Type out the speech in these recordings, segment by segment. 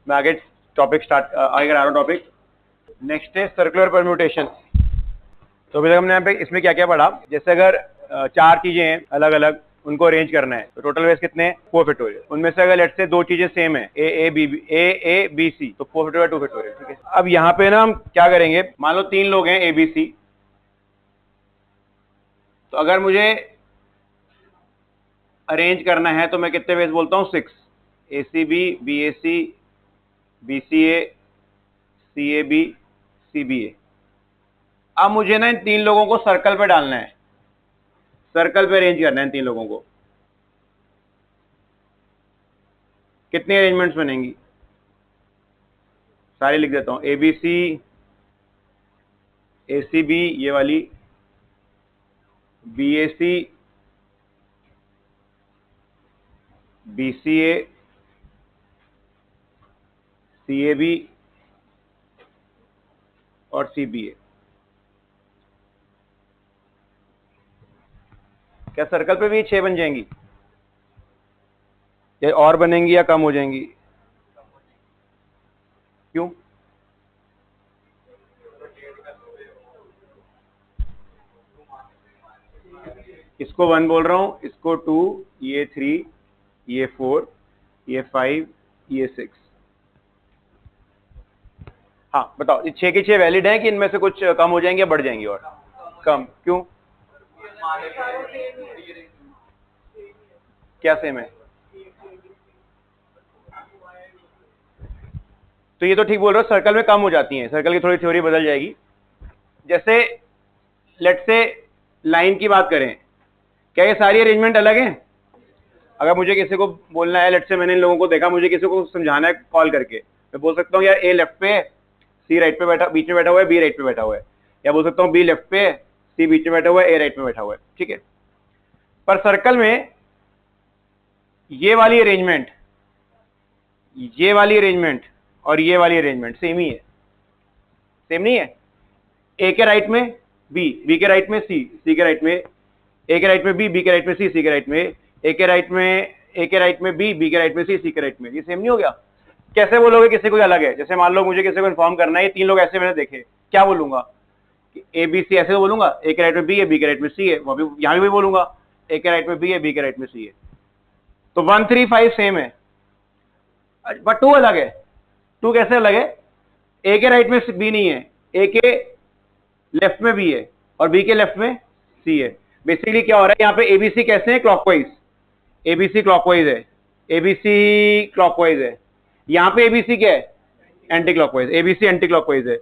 मैं आगे टॉपिक आगे करा रहा हूँ टॉपिक। नेक्स्ट है सर्कुलर परम्यूटेशन। तो अभी तक हमने यहाँ पे इसमें क्या क्या पढ़ा, जैसे अगर चार चीजें हैं अलग अलग, उनको अरेंज करना है तो टोटल वेज कितने हैं, 4 फैक्टोरियल। उनमें से अगर लेट्स से दो चीजें सेम है ए बी सी, तो 4 फैक्टोरियल 2 फैक्टोरियल, ठीक है। अब यहाँ पे ना हम क्या करेंगे, मान लो 3 लोग हैं ए बी सी, तो अगर मुझे अरेंज करना है तो मैं कितने वेज बोलता हूँ, 6। A C B A C B C A B C B A. अब मुझे ना इन 3 लोगों को सर्कल पे डालना है, सर्कल पे अरेंज करना है इन 3 लोगों को। कितनी अरेंजमेंट्स बनेंगी, सारी लिख देता हूं। A B C A C B ये वाली, B A C B C A B और सी बी ए। क्या सर्कल पे भी 6 बन जाएंगी, या और बनेंगी या कम हो जाएंगी? क्यों? इसको 1 बोल रहा हूं, इसको 2, ये 3, ये 4, ये 5, ये 6। हाँ बताओ, ये 6 की 6 वैलिड है कि इनमें से कुछ कम हो जाएंगे या बढ़ जाएंगी? और कम क्यों? क्या सेम है? तो ये तो ठीक बोल रहे हो, सर्कल में कम हो जाती हैं, सर्कल की थोड़ी थ्योरी बदल जाएगी। जैसे लेट्स से लाइन की बात करें, क्या ये सारी अरेंजमेंट अलग है? अगर मुझे किसी को बोलना है, लेट्स से मैंने इन लोगों को देखा, मुझे किसी को समझाना है कॉल करके, मैं बोल सकता हूँ यार ए लेफ्ट पे है, सी राइट पे बैठा, बीच में बैठा हुआ है, बी राइट पे बैठा हुआ है। या बोल सकता हूँ बी लेफ्ट पे है, सी बीच में बैठा हुआ है, ए राइट पे बैठा हुआ है, ठीक है। पर सर्कल में ये वाली अरेंजमेंट, ये वाली अरेंजमेंट और ये वाली अरेंजमेंट सेम ही है, सेम नहीं है? ए के राइट में बी, बी के राइट में सी, सी के राइट में ए के राइट में बी, बी के राइट में सी, सी के राइट में ए के राइट में, ए के राइट में बी, बी के राइट में सी, सी के राइट में। ये सेम नहीं हो गया? कैसे बोलोगे किसी को अलग है? जैसे मान लो मुझे किसी को इन्फॉर्म करना है, ये 3 लोग ऐसे मैंने देखे, क्या बोलूंगा? ए बी सी ऐसे तो बोलूंगा, ए के राइट में बी है, बी के राइट में सी है, वो भी यहाँ भी बोलूंगा ए के राइट में बी है, बी के राइट में सी है। तो 1 3 5 सेम है, बट 2 अलग है। 2 कैसे अलग है? ए के राइट में बी नहीं है, ए के लेफ्ट में बी है और बी के लेफ्ट में सी है। बेसिकली क्या हो रहा है यहाँ पे, एबीसी कैसे है, क्लॉकवाइज, एबीसी क्लॉकवाइज है, एबीसी क्लॉकवाइज है। यहाँ पे एबीसी क्या है, anti clockwise, ABC anti clockwise है,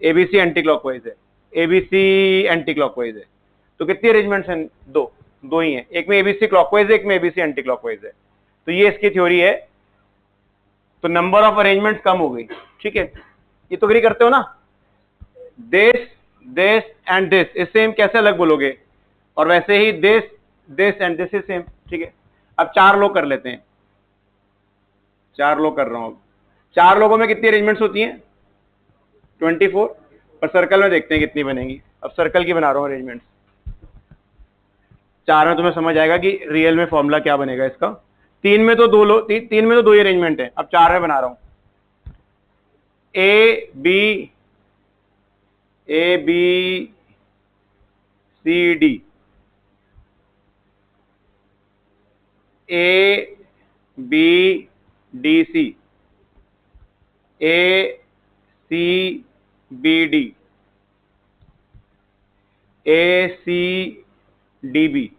एबीसी एंटी क्लॉकवाइज है, एबीसी एंटी क्लॉकवाइज है। तो कितनी अरेंजमेंट्स हैं? दो ही हैं, एक में एबीसी क्लॉकवाइज है, एक में एबीसी एंटी क्लॉकवाइज है। तो ये इसकी थ्योरी है। तो नंबर ऑफ अरेंजमेंट्स कम हो गई, ठीक है। ये तो एग्री करते हो ना? This this and this is same, कैसे अलग बोलोगे? और वैसे ही this this and this is same, ठीक है। अब 4 लोग कर लेते हैं, 4 लोग कर रहा हूं। 4 लोगों में कितनी अरेंजमेंट्स होती हैं? 24। पर सर्कल में देखते हैं कितनी बनेंगी। अब सर्कल की बना रहा हूं अरेंजमेंट्स। 4 में तुम्हें समझ आएगा कि रियल में फॉर्मूला क्या बनेगा इसका। 3 में तो 2 लोग, 3 में तो 2 ही अरेंजमेंट है। अब 4 में बना रहा हूं, A B C D, A B D C, A C B D, A C D B,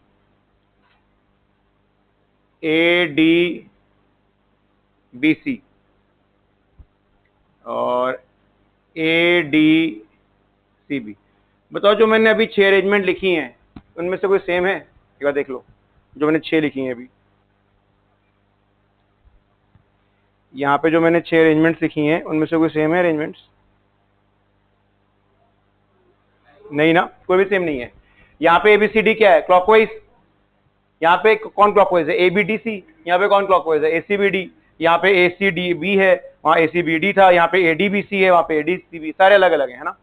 A D B C और ए डी सी बी। बताओ जो मैंने अभी 6 अरेंजमेंट लिखी हैं उनमें से कोई सेम है? एक बार देख लो, जो मैंने 6 लिखी हैं अभी, यहाँ पे जो मैंने 6 अरेंजमेंट्स लिखी हैं उनमें से कोई सेम है अरेंजमेंट्स? नहीं ना, कोई भी सेम नहीं है। यहाँ पे एबीसीडी क्या है, क्लॉकवाइज। यहाँ पे कौन क्लॉकवाइज है, एबीडीसी। यहाँ पे कौन क्लॉकवाइज है, एसीबीडी। यहाँ पे एसीडीबी है, वहाँ एसीबीडी था। यहाँ पे एडीबीसी है, वहाँ पे एडीसीबी। सारे अलग अलग है ना।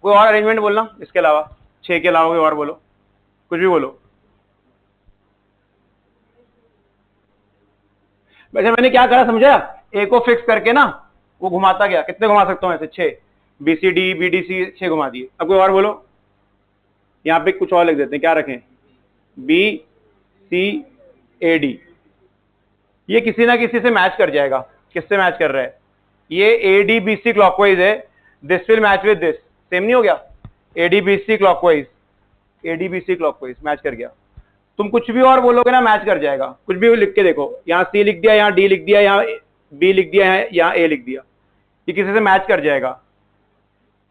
कोई और अरेंजमेंट बोलना इसके अलावा, 6 के अलावा कोई और बोलो, कुछ भी बोलो। वैसे मैंने क्या करा समझा? ए को फिक्स करके ना वो घुमाता गया, कितने घुमा सकता हूँ ऐसे 6, BCD BDC 6 घुमा दिए। अब कोई और बोलो, यहाँ पे कुछ और लिख देते हैं, क्या रखें, BCAD, ये किसी ना किसी से मैच कर जाएगा। किससे मैच कर रहा है, ये ADBC क्लॉकवाइज है, this will match with this, same नहीं हो गया, ADBC clockwise, ADBC clockwise match कर गया। तुम कुछ भी और बोलोगे ना मैच कर जाएगा, कुछ भी लिख के देखो, यहाँ C लिख दिया, यहाँ D लिख दिया, यहाँ B लिख दिया है, यहाँ A लिख दिया, ये किसी से मैच कर जाएगा।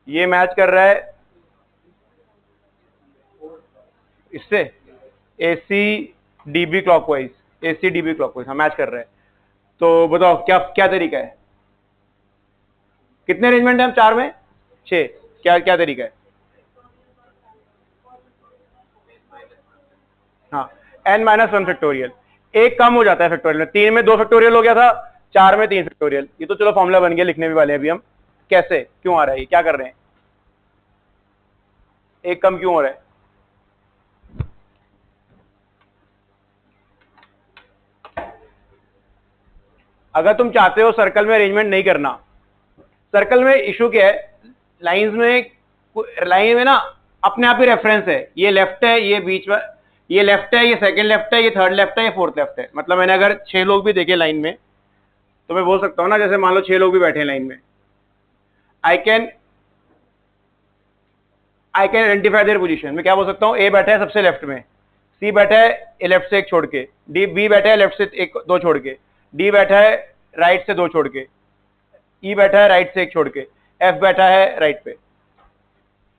ये मैच कर रहा है इससे ACDB क्लॉकवाइज, ACDB क्लॉकवाइज, हाँ मैच कर रहा है। तो बताओ क्या क्या तरीका है, कितने अरेंजमेंट है हम 4 में 6, क्या क्या तरीका है, हाँ n-1 फैक्टोरियल, एक कम हो जाता है फैक्टोरियल में, 3 में 2 फैक्टोरियल हो गया था, 4 में 3 फैक्टोरियल, ये तो चलो फॉर्मूला बन गया, लिखने भी वाले हैं अभी हम, कैसे क्यों आ रहा है, क्या कर रहे हैं, एक कम क्यों हो रहा है, अगर तुम चाहते हो सर्कल में अरेंजमेंट नहीं करना, सर्कल में इशू क्या है, लाइंस में, लाइन में ना अपने आप ही रेफरेंस है, ये लेफ्ट है, ये बीच में, ये लेफ्ट है, ये सेकंड लेफ्ट है, ये थर्ड लेफ्ट है, ये फोर्थ लेफ्ट है। मतलब मैंने अगर 6 लोग भी देखे लाइन में, तो मैं बोल सकता हूं ना, जैसे मान लो 6 लोग भी बैठे हैं लाइन में, I can identify their position. मैं क्या बोल सकता हूँ, ए बैठा है सबसे लेफ्ट में, सी बैठा है लेफ्ट से एक छोड़ के, बी बैठा है लेफ्ट से एक 2 छोड़ के, डी बैठा है राइट से 2 छोड़ के, ई बैठा है राइट से 1 छोड़ के, एफ बैठा है राइट पे।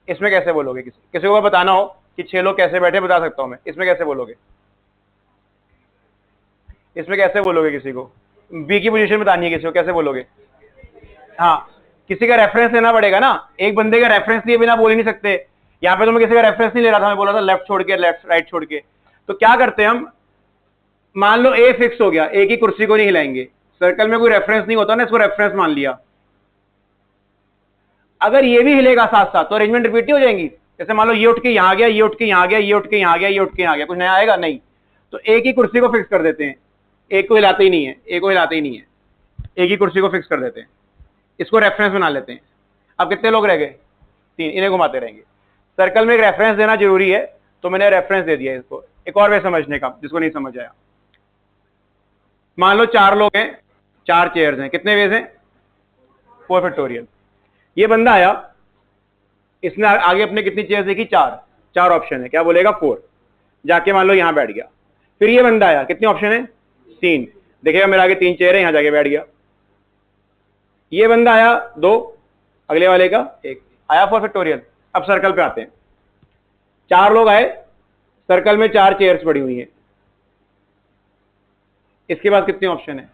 इसमें कैसे बोलोगे, किसी को बताना हो कि 6 लोग कैसे बैठे, बता सकता हूं मैं, इसमें कैसे बोलोगे, इसमें कैसे बोलोगे, किसी को बी की पोजीशन बतानी है, किसी को कैसे बोलोगे, हाँ किसी का रेफरेंस लेना पड़ेगा ना, एक बंदे का रेफरेंस लिए बिना बोल ही नहीं सकते। यहाँ पे तो मैं किसी का रेफरेंस नहीं ले रहा था, मैं बोला था लेफ्ट छोड़ के, लेफ्ट राइट छोड़ के। तो क्या करते हैं हम, मान लो ए फिक्स हो गया, ए की कुर्सी को नहीं हिलाएंगे, सर्कल में कोई रेफरेंस नहीं होता ना, इसको रेफरेंस मान लिया, अगर ये भी हिलेगा साथ साथ तो अरेंजमेंट रिपीट नहीं हो जाएंगी। जैसे मान लो ये उठ के यहाँ गया, ये उठ के यहाँ गया, ये उठ के यहाँ गया, ये उठ के यहाँ गया, कुछ नया आएगा नहीं। तो एक ही कुर्सी को फिक्स कर देते हैं, एक को हिलाते ही नहीं है, एक को हिलाते ही नहीं है, एक ही कुर्सी को फिक्स कर देते हैं, इसको रेफरेंस बना लेते हैं। अब कितने लोग रह गए, 3, इन्हें घुमाते रहेंगे। सर्कल में एक रेफरेंस देना जरूरी है, तो मैंने रेफरेंस दे दिया इसको। एक और वे समझने का, जिसको नहीं समझ आया, मान लो 4 लोग हैं, 4 चेयर्स हैं, कितने वेज हैं, 4 फैक्टोरियल। ये बंदा आया, इसने आगे अपने कितनी चेयर्स देखी, 4 ऑप्शन है, क्या बोलेगा 4, जाके मान लो यहां बैठ गया। फिर ये बंदा आया, कितने ऑप्शन है, 3, देखेगा मेरे आगे 3 चेयर है, यहां जाके बैठ गया। ये बंदा आया 2, अगले वाले का 1, आया 4 फैक्टोरियल। अब सर्कल पे आते हैं, 4 लोग आए, सर्कल में 4 चेयर्स पड़ी हुई हैं, इसके बाद कितने ऑप्शन है,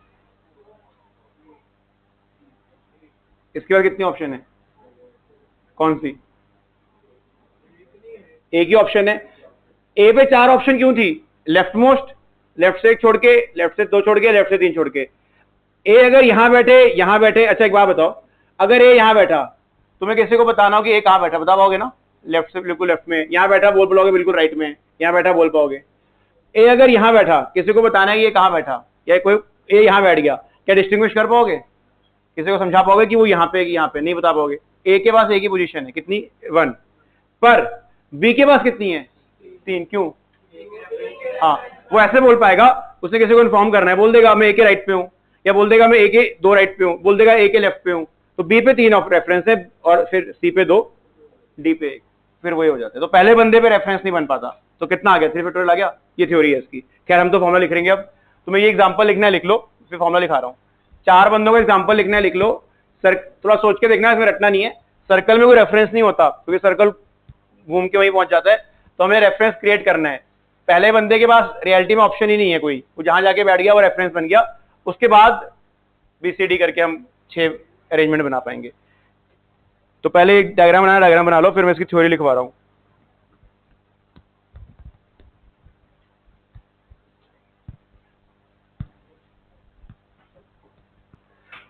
इसके बाद कितने ऑप्शन है, कौन सी, एक ही ऑप्शन है। ए पे 4 ऑप्शन क्यों थी, लेफ्ट मोस्ट, लेफ्ट से 1 छोड़ के, लेफ्ट से 2 छोड़ के, लेफ्ट से 3 छोड़ के। ए अगर यहां बैठे, अच्छा एक बात बताओ, अगर ए यहां बैठा, तुम्हें किसी को बताना हो कि ए कहां बैठा, बता पाओगे ना, लेफ्ट से बिल्कुल लेफ्ट में, यहां बैठा बोल पाओगे, बिल्कुल राइट में, यहां बैठा बोल पाओगे। ए अगर यहां बैठा, किसी को बताना है कि ये कहां बैठा, या कोई ए यहां बैठ गया, क्या डिस्टिंग्विश कर पाओगे, किसी को समझा पाओगे कि वो यहां पे, यहाँ पे नहीं बता पाओगे। ए के पास एक ही पोजीशन है, कितनी, 1, पर बी के पास कितनी है, 3, क्यों, हाँ वो ऐसे बोल पाएगा, उसने किसी को इन्फॉर्म करना है, बोल देगा मैं ए के राइट पे हूं, या बोल देगा मैं ए के 2 राइट पे हूं, बोल देगा ए के लेफ्ट पे हूं। तो बी पे 3 ऑफ रेफरेंस है, और फिर सी पे 2, डी पे 1, फिर वही हो जाता है। तो पहले बंदे पे रेफरेंस नहीं बन पाता, तो कितना आ गया, 3 फैक्टोरियल आ गया। ये थ्योरी है इसकी। खैर हम तो फॉर्मूला लिख लेंगे। अब तुम्हें ये एग्जांपल लिखना है, लिख लो, फिर फॉर्मूला लिखा रहा हूं। 4 बंदों का एग्जांपल लिखना है, लिख लो। सर थोड़ा सोच के देखना, इसमें रटना नहीं है। सर्कल में कोई रेफरेंस नहीं होता, क्योंकि सर्कल घूम के वहीं पहुंच जाता है, तो हमें रेफरेंस क्रिएट करना है। पहले बंदे के पास रियलिटी में ऑप्शन ही नहीं है कोई, वो जहां जाके बैठ गया वो रेफरेंस बन गया। उसके बाद BCD करके हम 6 अरेंजमेंट बना पाएंगे। तो पहले एक डायग्राम बनाना, डायग्राम बना लो, फिर मैं इसकी थ्योरी लिखवा रहा हूं।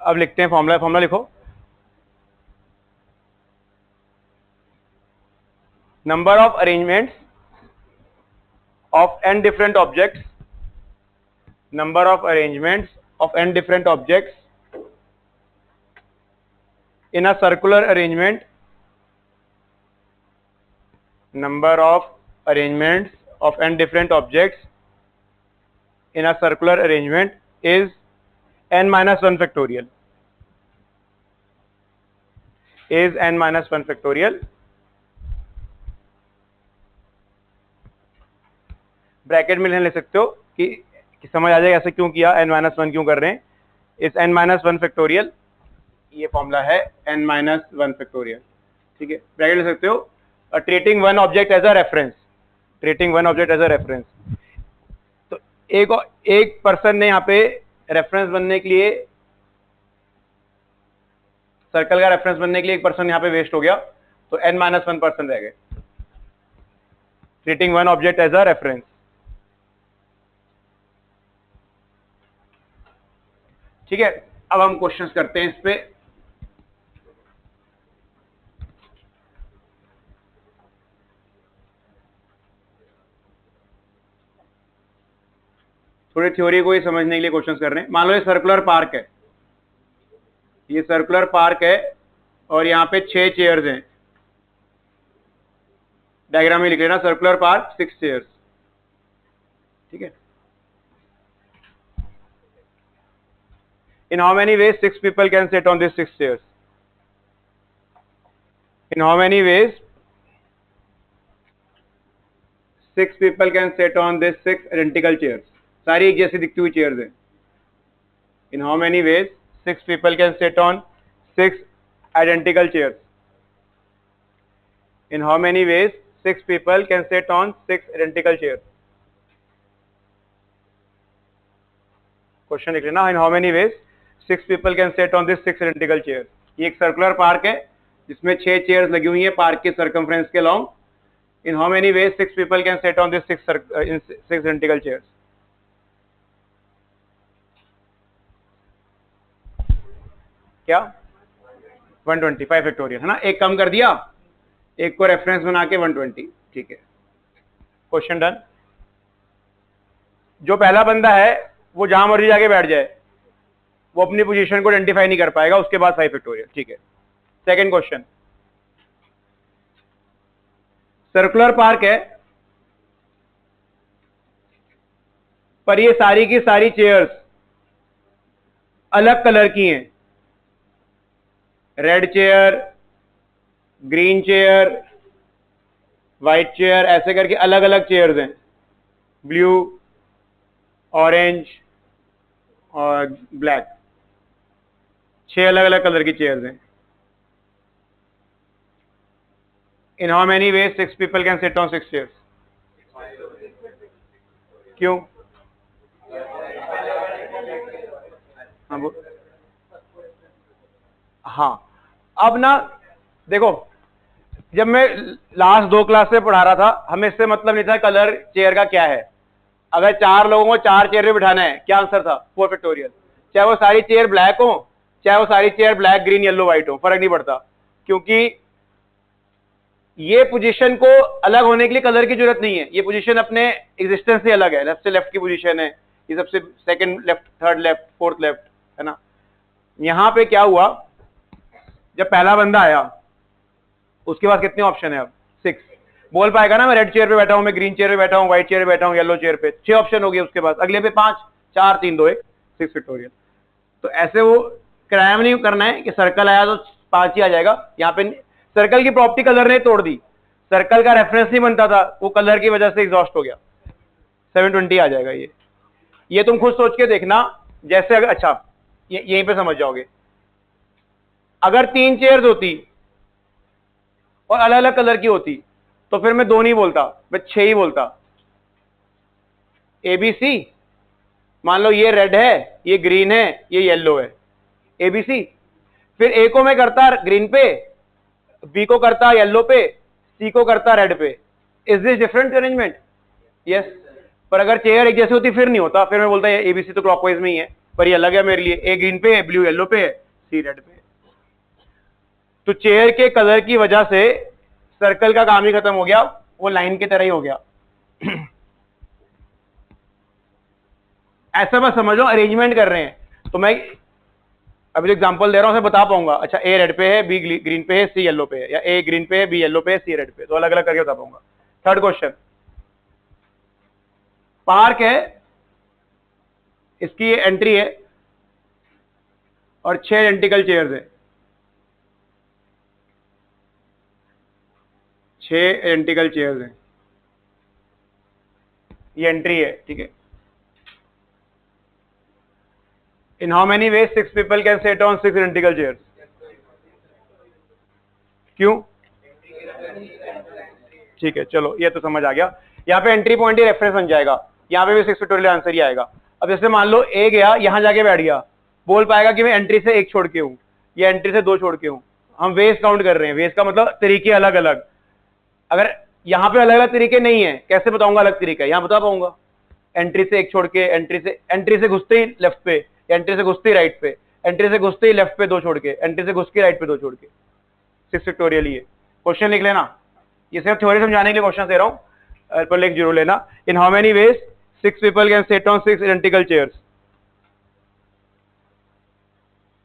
अब लिखते हैं फॉर्मूला। फॉर्मूला लिखो, number of arrangements of n different objects, number of arrangements of n different objects in a circular arrangement, number of arrangements of n different objects in a circular arrangement is n minus 1 factorial, is n minus 1 factorial. Bracket में लिख सकते हो कि समझ आ जाएगा ऐसे क्यों किया, n माइनस 1 क्यों कर रहे हैं. इस n माइनस 1 फैक्टोरियल, ये फॉर्मूला है n माइनस 1 फैक्टोरियल. ठीक है, ब्रैकेट लिख सकते हो. Treating one object as a reference, treating one object as a reference. तो एक पर्सन ने यहाँ पे रेफरेंस बनने के लिए, सर्कल का रेफरेंस बनने के लिए एक पर्सन यहाँ पे वेस्ट हो गया, तो n माइनस 1 पर्सन रह गए. Treating one object as a reference. ठीक है, अब हम क्वेश्चंस करते हैं इस पे. थोड़ी थ्योरी को ही समझने के लिए क्वेश्चंस कर रहे हैं. मान लो ये सर्कुलर पार्क है, ये सर्कुलर पार्क है और यहाँ पे 6 चेयर्स हैं. डायग्राम में लिख लेना, सर्कुलर पार्क 6 चेयर्स. ठीक है. In how many ways 6 people can sit on these 6 chairs? In how many ways 6 people can sit on these 6 identical chairs? सारी एक जैसी दिखती हुई चेयर्स हैं. In how many ways 6 people can sit on 6 identical chairs? In how many ways 6 people can sit on 6 identical chairs? Question लिख लेना. In how many ways 6 people can sit on this 6 identical chairs? ये एक circular park है जिसमें 6 chairs लगी हुई हैं park के सर्कमफ्रेंस के long. In how many ways 6 people can sit on this 6 identical chairs? क्या 125 फैक्टोरियल है ना, एक कम कर दिया, एक को रेफरेंस बना के 120. ठीक है, क्वेश्चन डन. जो पहला बंदा है वो जहां मर्जी जाके बैठ जाए, वो अपनी पोजीशन को आइडेंटिफाई नहीं कर पाएगा, उसके बाद 5 फैक्टोरियल. ठीक है. सेकंड क्वेश्चन, सर्कुलर पार्क है पर ये सारी की सारी चेयर्स अलग कलर की हैं. Red chair, green chair, white chair, ऐसे करके अलग अलग चेयर्स हैं. ब्लू, ऑरेंज और ब्लैक, 6 अलग अलग कलर की चेयर्स हैं. In how many ways 6 people can sit on 6 chairs? क्यों? हाँ, अब ना देखो, जब मैं लास्ट 2 क्लास से पढ़ा रहा था, हमें इससे मतलब नहीं था कलर चेयर का क्या है. अगर 4 लोगों को 4 चेयर पे बिठाना है, क्या आंसर था? 4 फैक्टोरियल. चाहे वो सारी चेयर ब्लैक हो, चाहे वो सारी chair black, green, yellow, white हो, फर्क नहीं पड़ता, क्योंकि ये पोजीशन को अलग होने के लिए कलर की जरूरत नहीं है. ये पोजीशन अपने एग्जिस्टेंस से अलग है. लेफ्ट से लेफ्ट की पोजीशन है, ये सबसे second left, third left, fourth left, है ना. यहां पे क्या हुआ, जब पहला बंदा आया उसके पास कितने ऑप्शन है? अब 6. बोल पाएगा ना मैं रेड चेयर पे बैठा हूं, मैं ग्रीन चेयर पे बैठा हूं, व्हाइट चेयर पे बैठा हूं, येलो चेयर पे. 6 ऑप्शन हो गए उसके पास. अगले पे 5, 4, 3, 2, 1, 6 फैक्टोरियल. तो ऐसे वो क्राइम नहीं करना है कि सर्कल आया तो 5 ही आ जाएगा. यहाँ पे सर्कल की प्रॉपर्टी कलर ने तोड़ दी. सर्कल का रेफरेंस नहीं बनता था, वो कलर की वजह से एग्जॉस्ट हो गया. 720 आ जाएगा. ये तुम खुद सोच के देखना. जैसे अगर, अच्छा यहीं पे समझ जाओगे, अगर 3 चेयर्स होती और अलग अलग कलर की होती तो फिर मैं 2 नहीं बोलता, मैं 6 ही बोलता. ABC, मान लो ये रेड है, ये ग्रीन है, ये येलो है, ABC. फिर A को मैं करता ग्रीन पे, B को करता येलो पे, C को करता रेड पे. Is this different arrangement? Yes. पर अगर चेयर एक जैसी होती फिर नहीं होता, फिर मैं बोलता है ABC तो क्लॉकवाइज में ही है, पर ये अलग है मेरे लिए. A ग्रीन पे है, ब्लू येलो पे है, C रेड पे. तो चेयर के कलर की वजह से सर्कल का काम ही खत्म हो गया, वो लाइन की तरह ही हो गया. ऐसा मैं समझ लो अरेंजमेंट कर रहे हैं, तो मैं अभी जो एग्जांपल दे रहा हूँ उसे बता पाऊंगा, अच्छा ए रेड पे है, बी ग्रीन पे है, सी येलो पे है, या ए ग्रीन पे है, बी येलो पे है, सी रेड पे, तो अलग अलग करके बता पाऊंगा। थर्ड क्वेश्चन, पार्क है, इसकी एंट्री है और 6 आइडेंटिकल चेयर्स है, 6 आइडेंटिकल चेयर्स हैं, ये एंट्री है, ठीक है। इन how many ways 6 people can sit on 6 identical chairs? क्यों? ठीक है, चलो ये तो समझ आ गया। यहाँ पे एंट्री पॉइंट ही रेफरेंस बन जाएगा, यहाँ पे भी 6 फैक्टोरियल आंसर ही आएगा। अब जैसे मान लो ए गया, यहाँ जाके बैठ गया, बोल पाएगा कि मैं एंट्री से 1 छोड़ के हूँ या एंट्री से 2 छोड़ के हूँ। हम वेज काउंट कर रहे हैं, वेज का मतलब तरीके अलग अलग। अगर यहाँ पे अलग अलग तरीके नहीं है, कैसे बताऊंगा अलग तरीका? यहाँ बता पाऊंगा, एंट्री से 1 छोड़ के, एंट्री से घुसते ही लेफ्ट पे, एंट्री से घुसते ही राइट पे, एंट्री से घुसते ही लेफ्ट पे 2 छोड़ के, एंट्री से घुस के राइट पे 2 छोड़ के, 6 फैक्टोरियल ही है। क्वेश्चन लिख लेना, ये सिर्फ थ्योरी समझाने के लिए क्वेश्चन दे रहा हूं, पर लिख जरूर लेना। इन how many ways 6 people can sit on 6 identical chairs?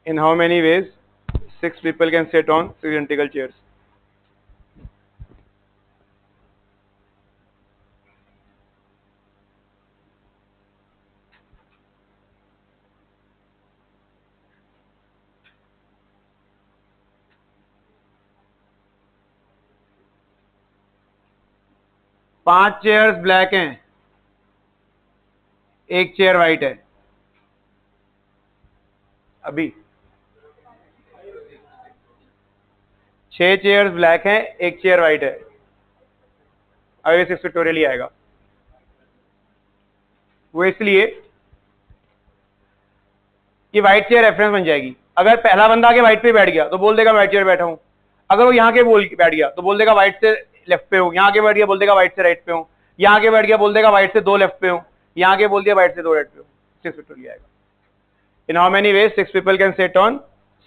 In how many ways 6 people can sit on 6 identical chairs? पांच चेयर्स ब्लैक हैं, 1 चेयर व्हाइट है। अभी 6 चेयर्स ब्लैक हैं, 1 चेयर व्हाइट है, अभी 6 फैक्टोरियल ही आएगा। वो इसलिए कि व्हाइट चेयर रेफरेंस बन जाएगी। अगर पहला बंदा आके व्हाइट पे बैठ गया तो बोल देगा व्हाइट चेयर बैठा हूं। अगर वो यहाँ के बोल बैठ गया तो बोल देगा व्हाइट से लेफ्ट पे हूँ, यहाँ के बैठ गया बोल देगा व्हाइट से राइट पे हूँ, यहाँ के बैठ गया बोल देगा व्हाइट से 2 लेफ्ट पे हूँ, यहाँ के बोल दिया व्हाइट से 2 राइट पे हूँ। 6 फैक्टोरियल आएगा। In how many ways 6 people can sit on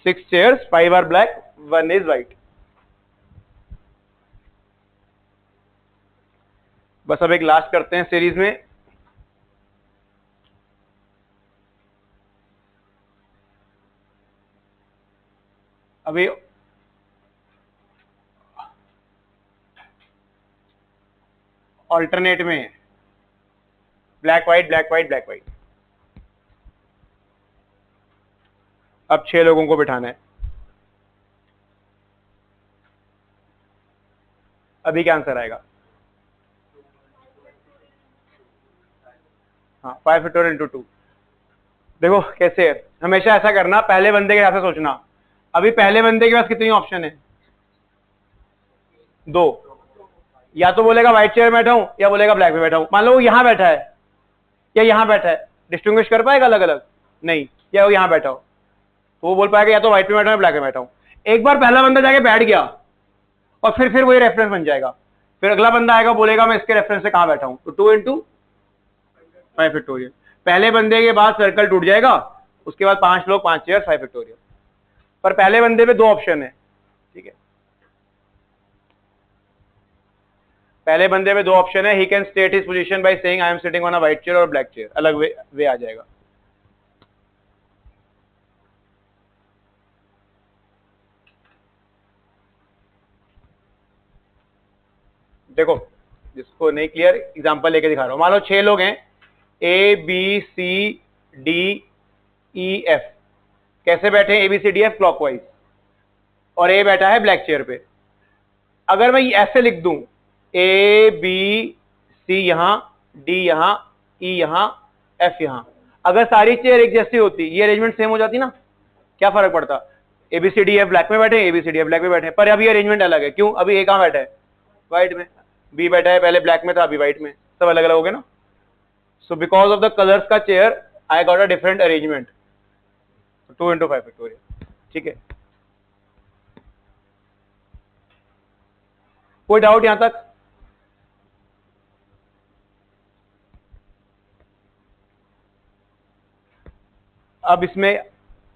6 chairs, 5 are black, 1 is white. बस अब एक लास्ट करते हैं सीरीज में। अभी ऑल्टरनेट में black white black white black white. अब 6 लोगों को बिठाना है। अभी क्या आंसर आएगा? हाँ, 5 फैक्टोरियल इंटू 2। देखो कैसे है, हमेशा ऐसा करना, पहले बंदे के हिसाब से सोचना। अभी पहले बंदे के पास कितनी ऑप्शन है? 2। या तो बोलेगा व्हाइट चेयर बैठा हूं या बोलेगा ब्लैक में बैठा हूं। मान लो वो यहां बैठा है या यहां बैठा है, डिस्टिंग्विश कर पाएगा अलग अलग? नहीं। या वो यहां बैठा हो तो वो बोल पाएगा या तो व्हाइट में बैठा हूं ब्लैक में बैठा हूं। एक बार पहला बंदा जाके बैठ गया और फिर वही रेफरेंस बन जाएगा। फिर अगला बंदा आएगा बोलेगा मैं इसके रेफरेंस से कहां बैठा हूं, तो 2 इंटू 5 फैक्टोरियल। पहले बंदे के बाद सर्कल टूट जाएगा, उसके बाद 5 लोग 5 चेयर 5 फैक्टोरियल। पर पहले बंदे पे 2 ऑप्शन है, ठीक है। पहले बंदे पे 2 ऑप्शन है, he can state his position by saying I am sitting on a white chair और ब्लैक चेयर, अलग वे आ जाएगा। देखो जिसको नहीं क्लियर, एग्जांपल लेके दिखा रहा हूं। मान लो 6 लोग हैं, A B C D E F. कैसे बैठे हैं? A B C D F clockwise, और ए बैठा है ब्लैक चेयर पे। अगर मैं ऐसे लिख दूं ए बी सी यहां, डी यहां, ई यहां, एफ यहां, अगर सारी चेयर एक जैसी होती, ये अरेंजमेंट सेम हो जाती ना, क्या फर्क पड़ता? A B C D F black में बैठे, A B C D F black में बैठे, पर अभी अरेंजमेंट अलग है। क्यों? अभी ए कहां बैठा है? व्हाइट में। बी बैठा है, पहले ब्लैक में था, अभी व्हाइट में, सब अलग अलग हो गए ना। So because of the colours का chair I got a different arrangement, 2 into 5 factorial, ठीक है। कोई डाउट यहां तक? अब इसमें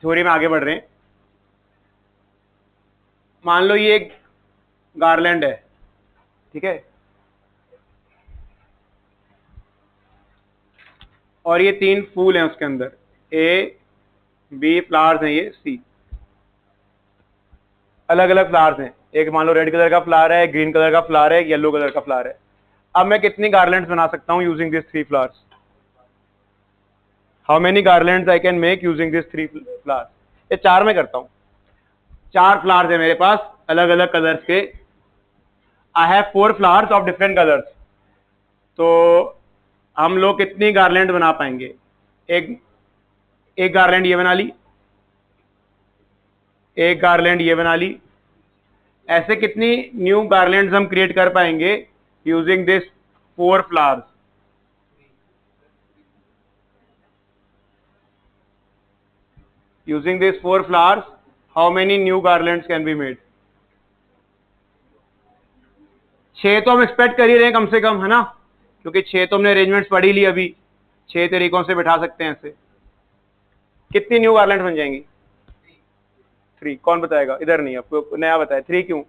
थ्योरी में आगे बढ़ रहे हैं। मान लो ये एक गार्लैंड है, ठीक है, और ये 3 फूल हैं उसके अंदर, ए बी फ्लावर्स हैं, ये सी, अलग अलग फ्लावर्स हैं। एक मान लो रेड कलर का फ्लावर है, ग्रीन कलर का फ्लावर है, येलो कलर का फ्लावर है। अब मैं कितनी गार्लैंड्स बना सकता हूं using this 3 flowers? How many garlands I can make using this 3 flowers? ये 4 में करता हूं। 4 फ्लावर्स है मेरे पास अलग अलग कलर्स के। I have 4 flowers of different colours. तो हम लोग कितनी गार्लैंड बना पाएंगे? एक एक गार्लैंड ये बना ली, एक गार्लैंड ये बना ली। ऐसे कितनी न्यू गार्लैंड्स हम क्रिएट कर पाएंगे using this 4 flowers? Using these 4 flowers, how many new garlands can be made? 6 तो हम एक्सपेक्ट कर ही रहे हैं कम से कम, है ना, क्योंकि 6 तो हमने अरेंजमेंट्स पढ़ी ली अभी। 6 तरीकों से बैठा सकते हैं ऐसे। कितनी न्यू गार्लैंड बन जाएंगी? 3। कौन बताएगा? इधर नहीं, आपको नया बताया। 3 क्यों?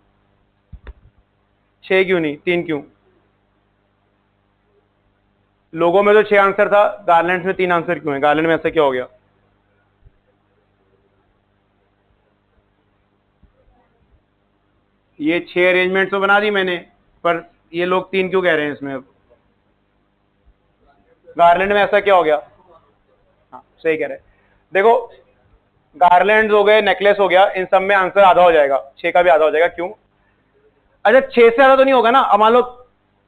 6 क्यों नहीं? 3 क्यों? लोगों में तो 6 आंसर था, गार्लैंड्स में 3 आंसर क्यों है? गार्लैंड में ऐसा क्या हो गया? ये 6 अरेंजमेंट तो बना दी मैंने, पर ये लोग 3 क्यों कह रहे हैं इसमें? अब गार्लैंड में ऐसा क्या हो गया? हाँ सही कह रहे हैं। देखो, गार्लैंड हो गए, नेकलेस हो गया, इन सब में आंसर आधा हो जाएगा, 6 का भी आधा हो जाएगा। क्यों? अच्छा 6 से ज्यादा तो नहीं होगा ना। अब मान लो